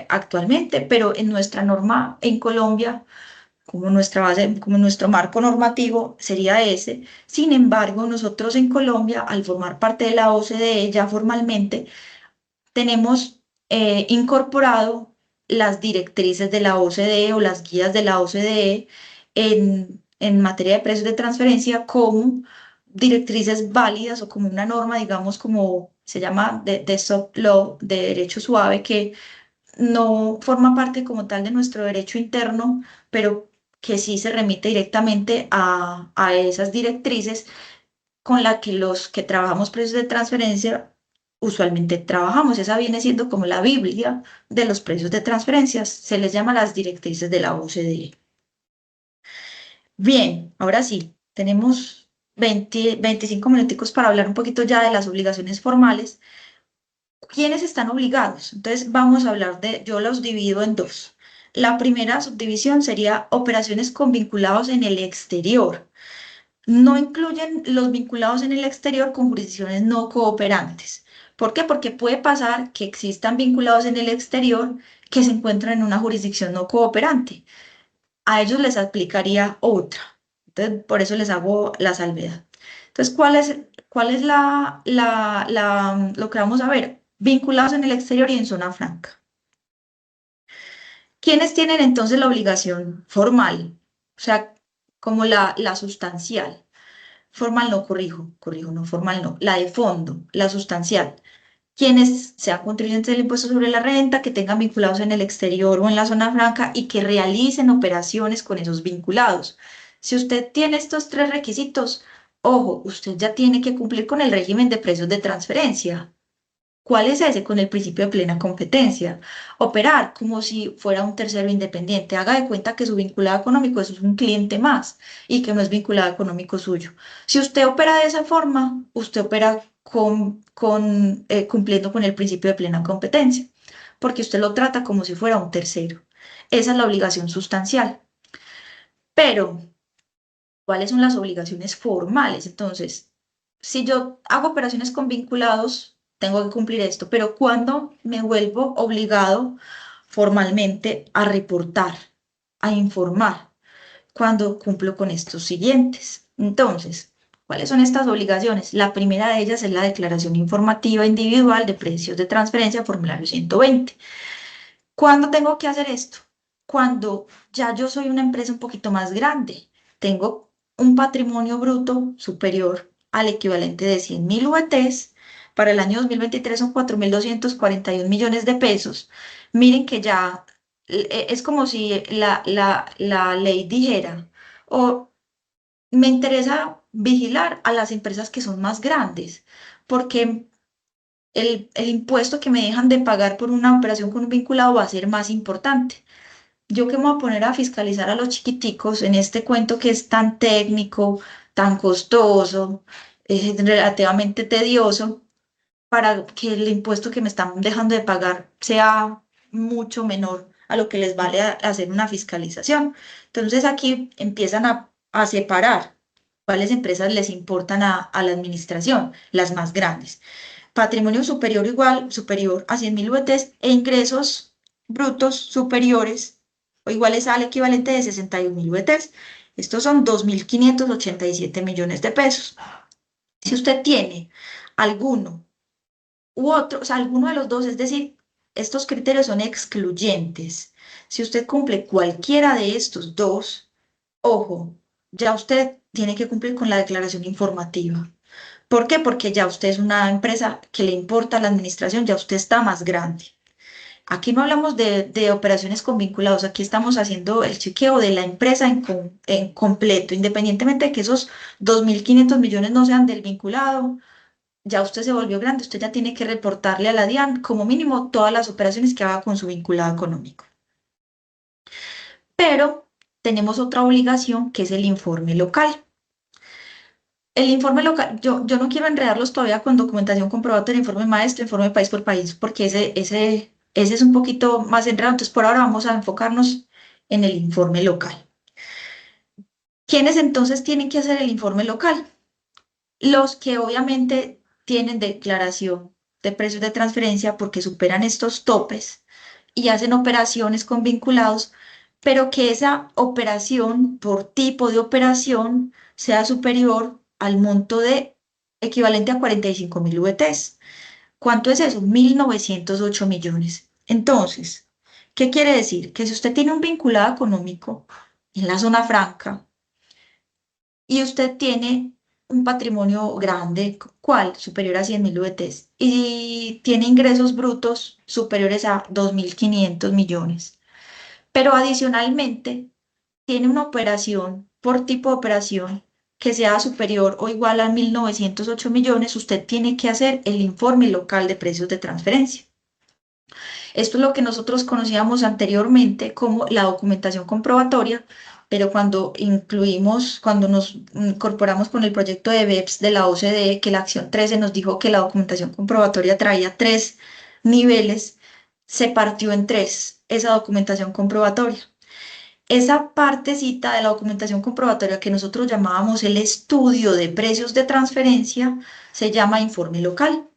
actualmente, pero en nuestra norma en Colombia como nuestra base, como nuestro marco normativo sería ese. Sin embargo, nosotros en Colombia, al formar parte de la OCDE ya formalmente, tenemos incorporado las directrices de la OCDE o las guías de la OCDE en materia de precios de transferencia como directrices válidas o como una norma, digamos, como se llama de soft law, de derecho suave, que no forma parte como tal de nuestro derecho interno, pero que sí se remite directamente a esas directrices con la que los que trabajamos precios de transferencia usualmente trabajamos. Esa viene siendo como la Biblia de los precios de transferencias. Se les llama las directrices de la OCDE. Bien, ahora sí, tenemos 25 minuticos para hablar un poquito ya de las obligaciones formales. ¿Quiénes están obligados? Entonces vamos a hablar de, yo los divido en dos. La primera subdivisión sería operaciones con vinculados en el exterior. No incluyen los vinculados en el exterior con jurisdicciones no cooperantes. ¿Por qué? Porque puede pasar que existan vinculados en el exterior que se encuentran en una jurisdicción no cooperante. A ellos les aplicaría otra. Entonces, por eso les hago la salvedad. Entonces, ¿cuál es lo que vamos a ver? Vinculados en el exterior y en zona franca. ¿Quiénes tienen entonces la obligación formal? O sea, como la sustancial. Formal no, corrijo, no, formal no. La de fondo, la sustancial. Quienes sean contribuyentes del impuesto sobre la renta, que tengan vinculados en el exterior o en la zona franca y que realicen operaciones con esos vinculados. Si usted tiene estos tres requisitos, ojo, usted ya tiene que cumplir con el régimen de precios de transferencia. ¿Cuál es ese? Con el principio de plena competencia. Operar como si fuera un tercero independiente. Haga de cuenta que su vinculado económico es un cliente más y que no es vinculado económico suyo. Si usted opera de esa forma, usted opera cumpliendo con el principio de plena competencia, porque usted lo trata como si fuera un tercero. Esa es la obligación sustancial. Pero, ¿cuáles son las obligaciones formales? Entonces, si yo hago operaciones con vinculados, tengo que cumplir esto, pero ¿cuándo me vuelvo obligado formalmente a reportar, a informar? Cuando cumplo con estos siguientes. Entonces, ¿cuáles son estas obligaciones? La primera de ellas es la declaración informativa individual de precios de transferencia, formulario 120. ¿Cuándo tengo que hacer esto? Cuando ya yo soy una empresa un poquito más grande, tengo un patrimonio bruto superior al equivalente de 100.000 UETs. Para el año 2023 son 4.241 millones de pesos. Miren que ya es como si la ley dijera, o me interesa vigilar a las empresas que son más grandes, porque el impuesto que me dejan de pagar por una operación con un vinculado va a ser más importante. Yo que me voy a poner a fiscalizar a los chiquiticos en este cuento que es tan técnico, tan costoso, relativamente tedioso, para que el impuesto que me están dejando de pagar sea mucho menor a lo que les vale hacer una fiscalización. Entonces aquí empiezan a separar cuáles empresas les importan a la administración, las más grandes. Patrimonio superior igual, superior a 100.000 UETs e ingresos brutos superiores o iguales al equivalente de 61.000 UETs. Estos son 2.587 millones de pesos. Si usted tiene alguno u otro, o sea, alguno de los dos, es decir, estos criterios son excluyentes. Si usted cumple cualquiera de estos dos, ojo, ya usted tiene que cumplir con la declaración informativa. ¿Por qué? Porque ya usted es una empresa que le importa la administración, ya usted está más grande. Aquí no hablamos de operaciones con vinculados, aquí estamos haciendo el chequeo de la empresa en completo, independientemente de que esos 2.500 millones no sean del vinculado, ya usted se volvió grande, usted ya tiene que reportarle a la DIAN como mínimo todas las operaciones que haga con su vinculado económico. Pero tenemos otra obligación que es el informe local. El informe local, yo no quiero enredarlos todavía con documentación comprobatoria, informe maestro, informe país por país, porque ese es un poquito más enredado. Entonces, por ahora vamos a enfocarnos en el informe local. ¿Quiénes entonces tienen que hacer el informe local? Los que obviamente tienen declaración de precios de transferencia porque superan estos topes y hacen operaciones con vinculados, pero que esa operación por tipo de operación sea superior al monto de equivalente a 45.000 VTs. ¿Cuánto es eso? 1.908 millones. Entonces, ¿qué quiere decir? Que si usted tiene un vinculado económico en la zona franca y usted tiene un patrimonio grande, ¿cuál? Superior a 100.000 VTs, y tiene ingresos brutos superiores a 2.500 millones, pero adicionalmente tiene una operación por tipo de operación que sea superior o igual a 1.908 millones, usted tiene que hacer el informe local de precios de transferencia. Esto es lo que nosotros conocíamos anteriormente como la documentación comprobatoria, pero cuando nos incorporamos con el proyecto de BEPS de la OCDE, que la acción 13 nos dijo que la documentación comprobatoria traía tres niveles, se partió en tres esa documentación comprobatoria. Esa partecita de la documentación comprobatoria que nosotros llamábamos el estudio de precios de transferencia se llama informe local.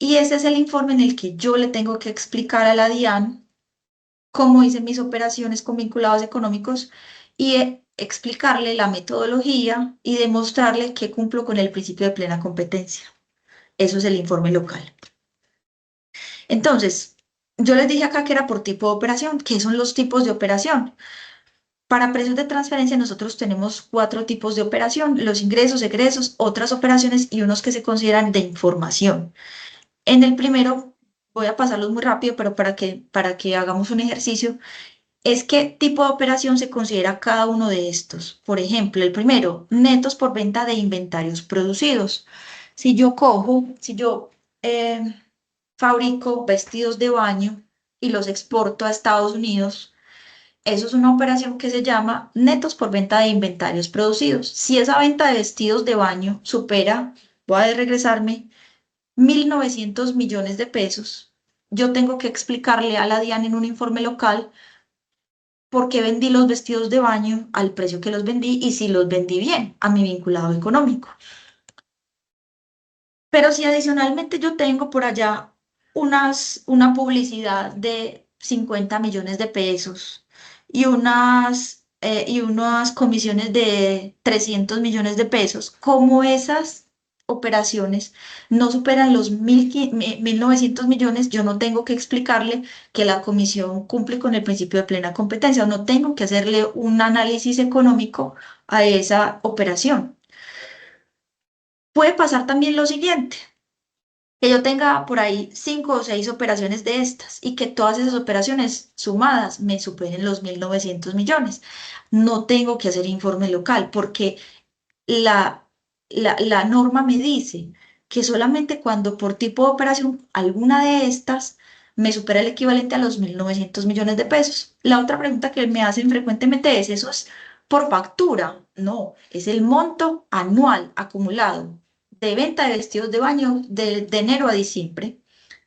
Y ese es el informe en el que yo le tengo que explicar a la DIAN cómo hice mis operaciones con vinculados económicos y explicarle la metodología y demostrarle que cumplo con el principio de plena competencia. Eso es el informe local. Entonces, yo les dije acá que era por tipo de operación. ¿Qué son los tipos de operación? Para precios de transferencia nosotros tenemos cuatro tipos de operación: los ingresos, egresos, otras operaciones y unos que se consideran de información. En el primero, voy a pasarlos muy rápido, pero para que hagamos un ejercicio, es qué tipo de operación se considera cada uno de estos. Por ejemplo, el primero, netos por venta de inventarios producidos. Si yo fabrico vestidos de baño y los exporto a Estados Unidos, eso es una operación que se llama netos por venta de inventarios producidos. Si esa venta de vestidos de baño supera, voy a regresarme, 1.900 millones de pesos, yo tengo que explicarle a la DIAN en un informe local por qué vendí los vestidos de baño al precio que los vendí y si los vendí bien a mi vinculado económico. Pero si adicionalmente yo tengo por allá una publicidad de 50 millones de pesos y unas comisiones de 300 millones de pesos, como esas operaciones no superan los 1.900 millones, yo no tengo que explicarle que la comisión cumple con el principio de plena competencia, no tengo que hacerle un análisis económico a esa operación. Puede pasar también lo siguiente, que yo tenga por ahí 5 o 6 operaciones de estas y que todas esas operaciones sumadas me superen los 1.900 millones. No tengo que hacer informe local porque la, la norma me dice que solamente cuando por tipo de operación alguna de estas me supera el equivalente a los 1.900 millones de pesos. La otra pregunta que me hacen frecuentemente es: ¿eso es por factura? No, es el monto anual acumulado de venta de vestidos de baño de enero a diciembre.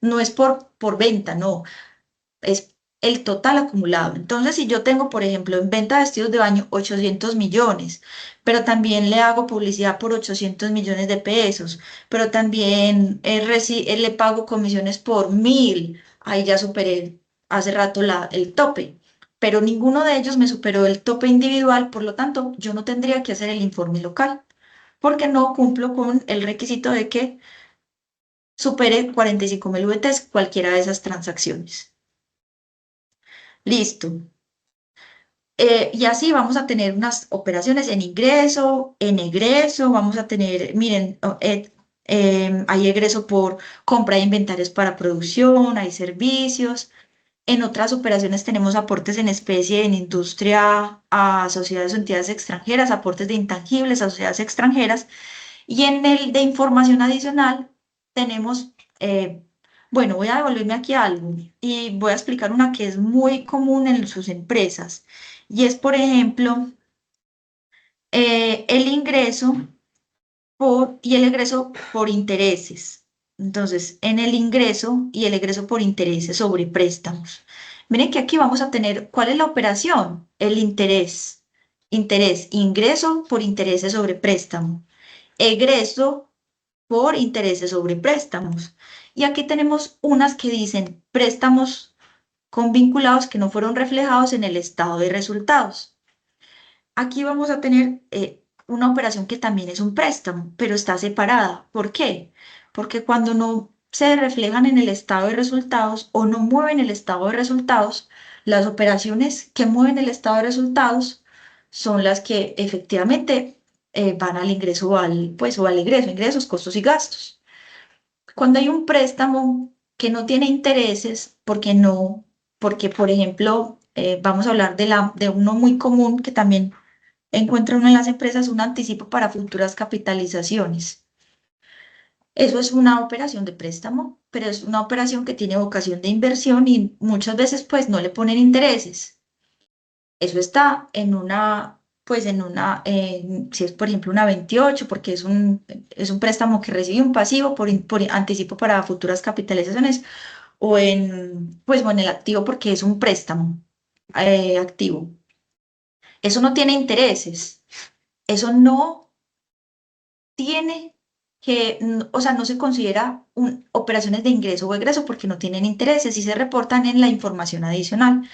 No es por venta, no, es el total acumulado. Entonces, si yo tengo, por ejemplo, en venta de vestidos de baño 800 millones, pero también le hago publicidad por 800 millones de pesos, pero también le pago comisiones por 1.000, ahí ya superé hace rato el tope. Pero ninguno de ellos me superó el tope individual, por lo tanto, yo no tendría que hacer el informe local, porque no cumplo con el requisito de que supere 45.000 VTs cualquiera de esas transacciones. Listo. Y así vamos a tener unas operaciones en ingreso, en egreso, vamos a tener, miren, hay egreso por compra de inventarios para producción, hay servicios. En otras operaciones tenemos aportes en especie en industria a sociedades o entidades extranjeras, aportes de intangibles a sociedades extranjeras. Y en el de información adicional tenemos, bueno, voy a devolverme aquí a algo y voy a explicar una que es muy común en sus empresas. Y es, por ejemplo, el ingreso y el egreso por intereses. Entonces, en el ingreso y el egreso por intereses sobre préstamos. Miren que aquí vamos a tener, ¿cuál es la operación? El interés. Interés, ingreso por intereses sobre préstamo. Egreso por intereses sobre préstamos. Y aquí tenemos unas que dicen préstamos con vinculados que no fueron reflejados en el estado de resultados. Aquí vamos a tener una operación que también es un préstamo, pero está separada. ¿Por qué? Porque cuando no se reflejan en el estado de resultados o no mueven el estado de resultados, las operaciones que mueven el estado de resultados son las que efectivamente van al ingreso pues, o al ingreso, ingresos, costos y gastos. Cuando hay un préstamo que no tiene intereses, porque por ejemplo, vamos a hablar de uno muy común que también encuentra uno en las empresas, un anticipo para futuras capitalizaciones. Eso es una operación de préstamo, pero es una operación que tiene vocación de inversión y muchas veces pues no le ponen intereses. Eso está en una, pues si es por ejemplo una 28 porque es un préstamo que recibe un pasivo por anticipo para futuras capitalizaciones, o en el activo porque es un préstamo activo. Eso no tiene intereses. Eso no tiene o sea, no se considera operaciones de ingreso o egreso porque no tienen intereses y se reportan en la información adicional.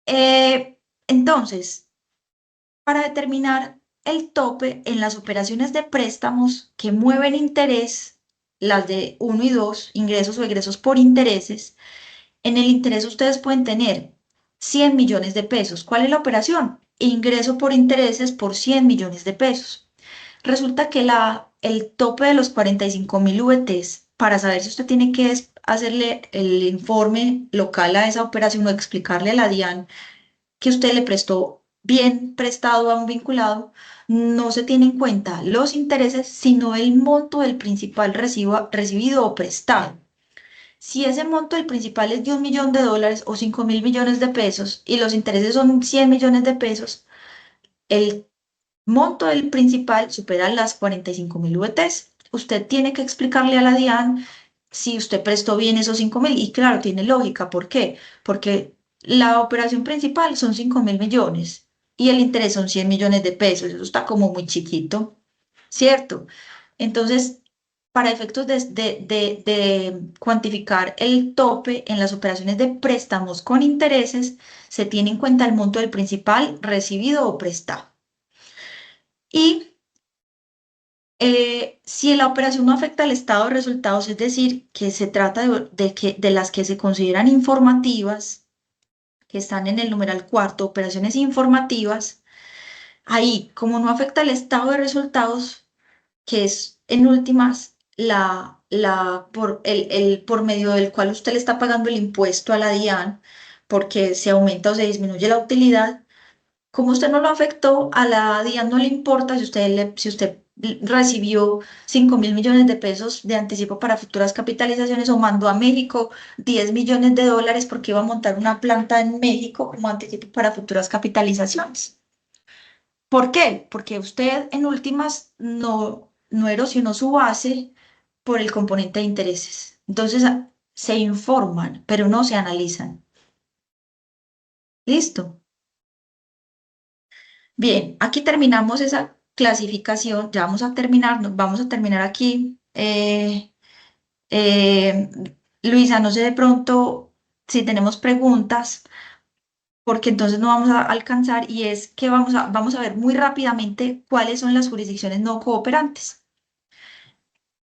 Eh, entonces, para determinar el tope en las operaciones de préstamos que mueven interés, las de uno y 2 ingresos o egresos por intereses, en el interés ustedes pueden tener 100 millones de pesos. ¿Cuál es la operación? Ingreso por intereses por 100 millones de pesos. Resulta que el tope de los 45.000 VTs, para saber si usted tiene que hacerle el informe local a esa operación o explicarle a la DIAN que usted le prestó bien prestado a un vinculado, no se tiene en cuenta los intereses, sino el monto del principal recibido o prestado. Si ese monto del principal es de $1.000.000 o 5.000 millones de pesos y los intereses son 100 millones de pesos, el monto del principal supera las 45.000 VTs. Usted tiene que explicarle a la DIAN si usted prestó bien esos 5.000 y claro, tiene lógica. ¿Por qué? Porque la operación principal son 5.000 millones y el interés son 100 millones de pesos. Eso está como muy chiquito, ¿cierto? Entonces, para efectos de cuantificar el tope en las operaciones de préstamos con intereses, se tiene en cuenta el monto del principal recibido o prestado. Y si la operación no afecta al estado de resultados, es decir, que se trata de las que se consideran informativas, que están en el numeral cuarto, operaciones informativas, ahí, como no afecta al estado de resultados, que es en últimas por medio del cual usted le está pagando el impuesto a la DIAN, porque se aumenta o se disminuye la utilidad. Como usted no lo afectó, a la DIAN no le importa si usted recibió 5.000 millones de pesos de anticipo para futuras capitalizaciones o mandó a México 10 millones de dólares porque iba a montar una planta en México como anticipo para futuras capitalizaciones. ¿Por qué? Porque usted en últimas no erosionó su base por el componente de intereses. Entonces se informan, pero no se analizan. ¿Listo? Bien, aquí terminamos esa clasificación, ya vamos a terminar, vamos a terminar aquí. Eh, Luisa, no sé de pronto si tenemos preguntas, porque entonces no vamos a alcanzar y es que vamos a ver muy rápidamente cuáles son las jurisdicciones no cooperantes.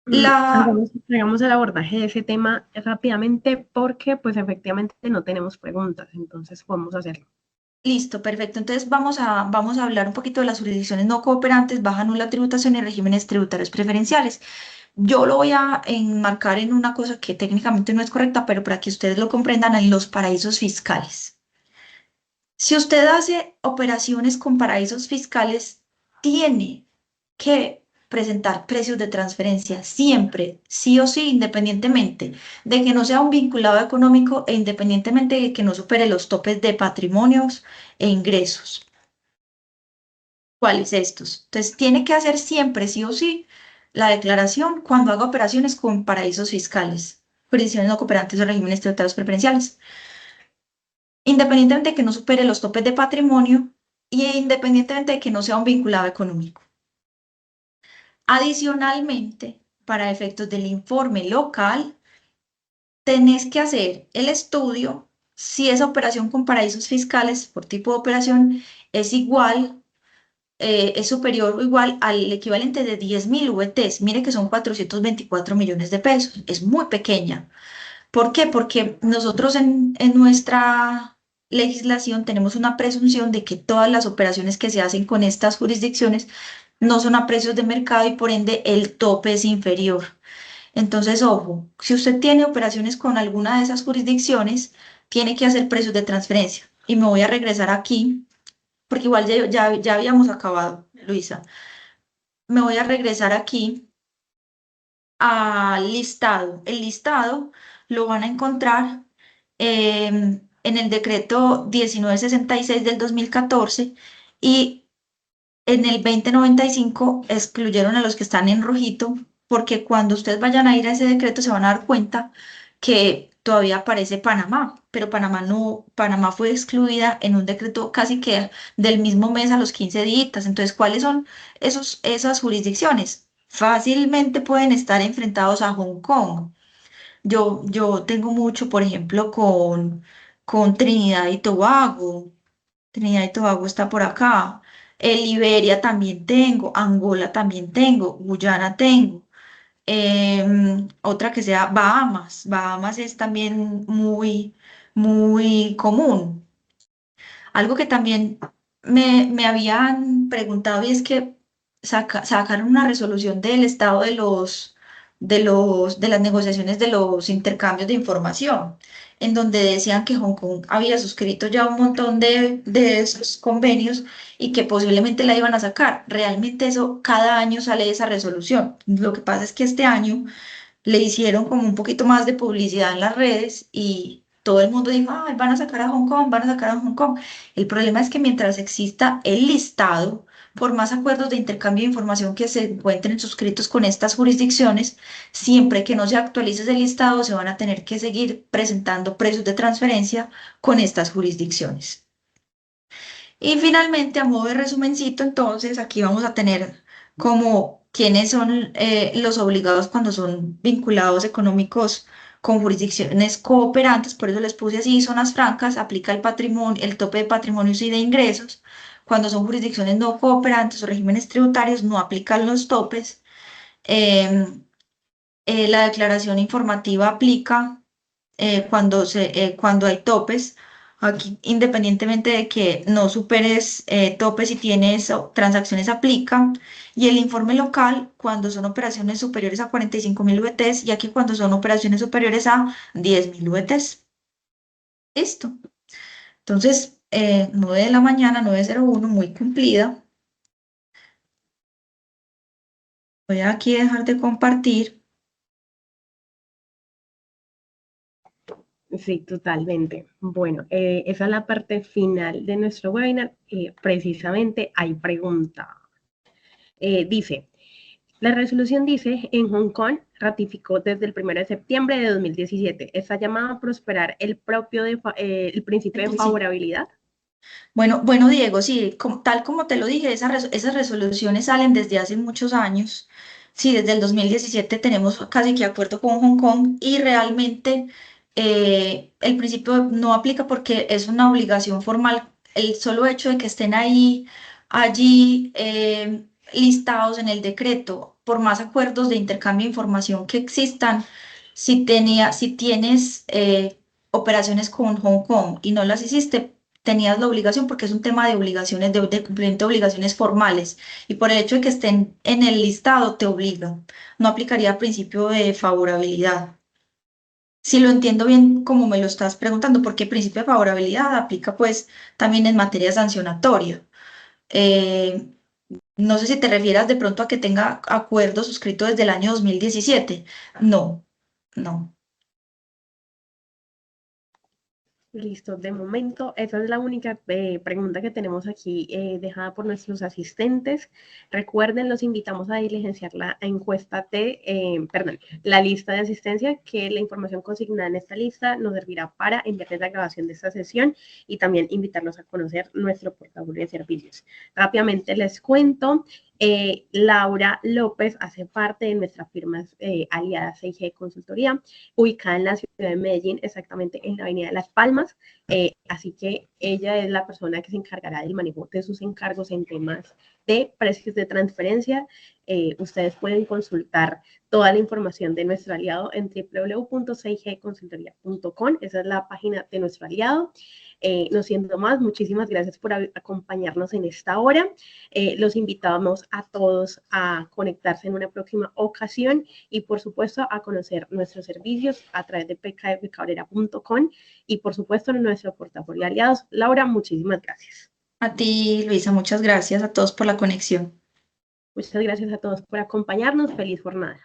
La, Hagamos el abordaje de ese tema rápidamente porque pues efectivamente no tenemos preguntas, entonces podemos hacerlo. Listo, perfecto. Entonces vamos a hablar un poquito de las jurisdicciones no cooperantes, baja nula tributación y regímenes tributarios preferenciales. Yo lo voy a enmarcar en una cosa que técnicamente no es correcta, pero para que ustedes lo comprendan, en los paraísos fiscales. Si usted hace operaciones con paraísos fiscales, tiene que presentar precios de transferencia siempre, sí o sí, independientemente de que no sea un vinculado económico e independientemente de que no supere los topes de patrimonios e ingresos. ¿Cuáles estos? Entonces, tiene que hacer siempre, sí o sí, la declaración cuando haga operaciones con paraísos fiscales, jurisdicciones no cooperantes o regímenes tributarios preferenciales, independientemente de que no supere los topes de patrimonio y independientemente de que no sea un vinculado económico. Adicionalmente, para efectos del informe local, tenés que hacer el estudio si esa operación con paraísos fiscales por tipo de operación es igual, es superior o igual al equivalente de 10.000 VTs. Mire que son 424 millones de pesos, es muy pequeña. ¿Por qué? Porque nosotros en nuestra legislación tenemos una presunción de que todas las operaciones que se hacen con estas jurisdicciones no son a precios de mercado y por ende el tope es inferior. Entonces, ojo, si usted tiene operaciones con alguna de esas jurisdicciones, tiene que hacer precios de transferencia. Y me voy a regresar aquí, porque igual ya habíamos acabado, Luisa. Me voy a regresar aquí al listado. El listado lo van a encontrar en el decreto 1966 del 2014 y en el 2095 excluyeron a los que están en rojito porque cuando ustedes vayan a ir a ese decreto se van a dar cuenta que todavía aparece Panamá, pero Panamá no, Panamá fue excluida en un decreto casi que del mismo mes a los 15 días. Entonces, ¿cuáles son esas jurisdicciones? Fácilmente pueden estar enfrentados a Hong Kong. Yo tengo mucho, por ejemplo, con Trinidad y Tobago. Trinidad y Tobago está por acá. Liberia también tengo, Angola también tengo, Guyana tengo. Otra que sea Bahamas. Bahamas es también muy común. Algo que también me habían preguntado y es que sacaron una resolución del estado de las negociaciones de los intercambios de información, en donde decían que Hong Kong había suscrito ya un montón de esos convenios y que posiblemente la iban a sacar. Realmente eso, cada año sale esa resolución. Lo que pasa es que este año le hicieron como un poquito más de publicidad en las redes y todo el mundo dijo, ay, van a sacar a Hong Kong, van a sacar a Hong Kong. El problema es que mientras exista el listado, por más acuerdos de intercambio de información que se encuentren suscritos con estas jurisdicciones, siempre que no se actualice ese listado, se van a tener que seguir presentando precios de transferencia con estas jurisdicciones. Y finalmente, a modo de resumencito, entonces aquí vamos a tener como quiénes son los obligados cuando son vinculados económicos con jurisdicciones cooperantes, por eso les puse así, zonas francas, aplica el patrimonio, el tope de patrimonios y de ingresos. Cuando son jurisdicciones no cooperantes o regímenes tributarios, no aplican los topes. Em, la declaración informativa aplica cuando hay topes. Aquí, independientemente de que no superes topes y tienes transacciones, aplica. Y el informe local cuando son operaciones superiores a 45.000 VTs y aquí cuando son operaciones superiores a 10.000 VTs. Listo. Entonces, 9 de la mañana, 9:01, muy cumplida. Voy a aquí dejar de compartir. Sí, totalmente. Bueno, esa es la parte final de nuestro webinar. Precisamente hay pregunta. Dice, la resolución dice, en Hong Kong ratificó desde el 1 de septiembre de 2017. ¿Está llamado a prosperar el principio El de principio. favorabilidad? Bueno, Diego, sí, tal como te lo dije, esas resoluciones salen desde hace muchos años. Sí, desde el 2017 tenemos casi que acuerdo con Hong Kong y realmente el principio no aplica porque es una obligación formal. El solo hecho de que estén allí listados en el decreto, por más acuerdos de intercambio de información que existan, si tienes operaciones con Hong Kong y no las hiciste, tenías la obligación porque es un tema de obligaciones, de cumplimiento de obligaciones formales y por el hecho de que estén en el listado te obliga. No aplicaría principio de favorabilidad. Si lo entiendo bien como me lo estás preguntando, porque el principio de favorabilidad aplica pues también en materia sancionatoria. Eh, no sé si te refieras de pronto a que tenga acuerdo suscrito desde el año 2017. No, no. Listo, de momento esa es la única pregunta que tenemos aquí dejada por nuestros asistentes. Recuerden, los invitamos a diligenciar la encuesta perdón, la lista de asistencia, que la información consignada en esta lista nos servirá para enviarles la grabación de esta sesión y también invitarlos a conocer nuestro portafolio de servicios. Rápidamente les cuento. Laura López hace parte de nuestra firma aliada CIG Consultoría, ubicada en la ciudad de Medellín, exactamente en la avenida de Las Palmas. temas, así que ella es la persona que se encargará del manejo de sus encargos en temas de precios de transferencia. Ustedes pueden consultar toda la información de nuestro aliado en www.6gconsultoría.com. Esa es la página de nuestro aliado. No siendo más, muchísimas gracias por acompañarnos en esta hora. Los invitamos a todos a conectarse en una próxima ocasión y, por supuesto, a conocer nuestros servicios a través de pkfcabrera.com y, por supuesto, en nuestro portafolio de aliados. Laura, muchísimas gracias. A ti, Luisa, muchas gracias a todos por la conexión. Muchas gracias a todos por acompañarnos. Feliz jornada.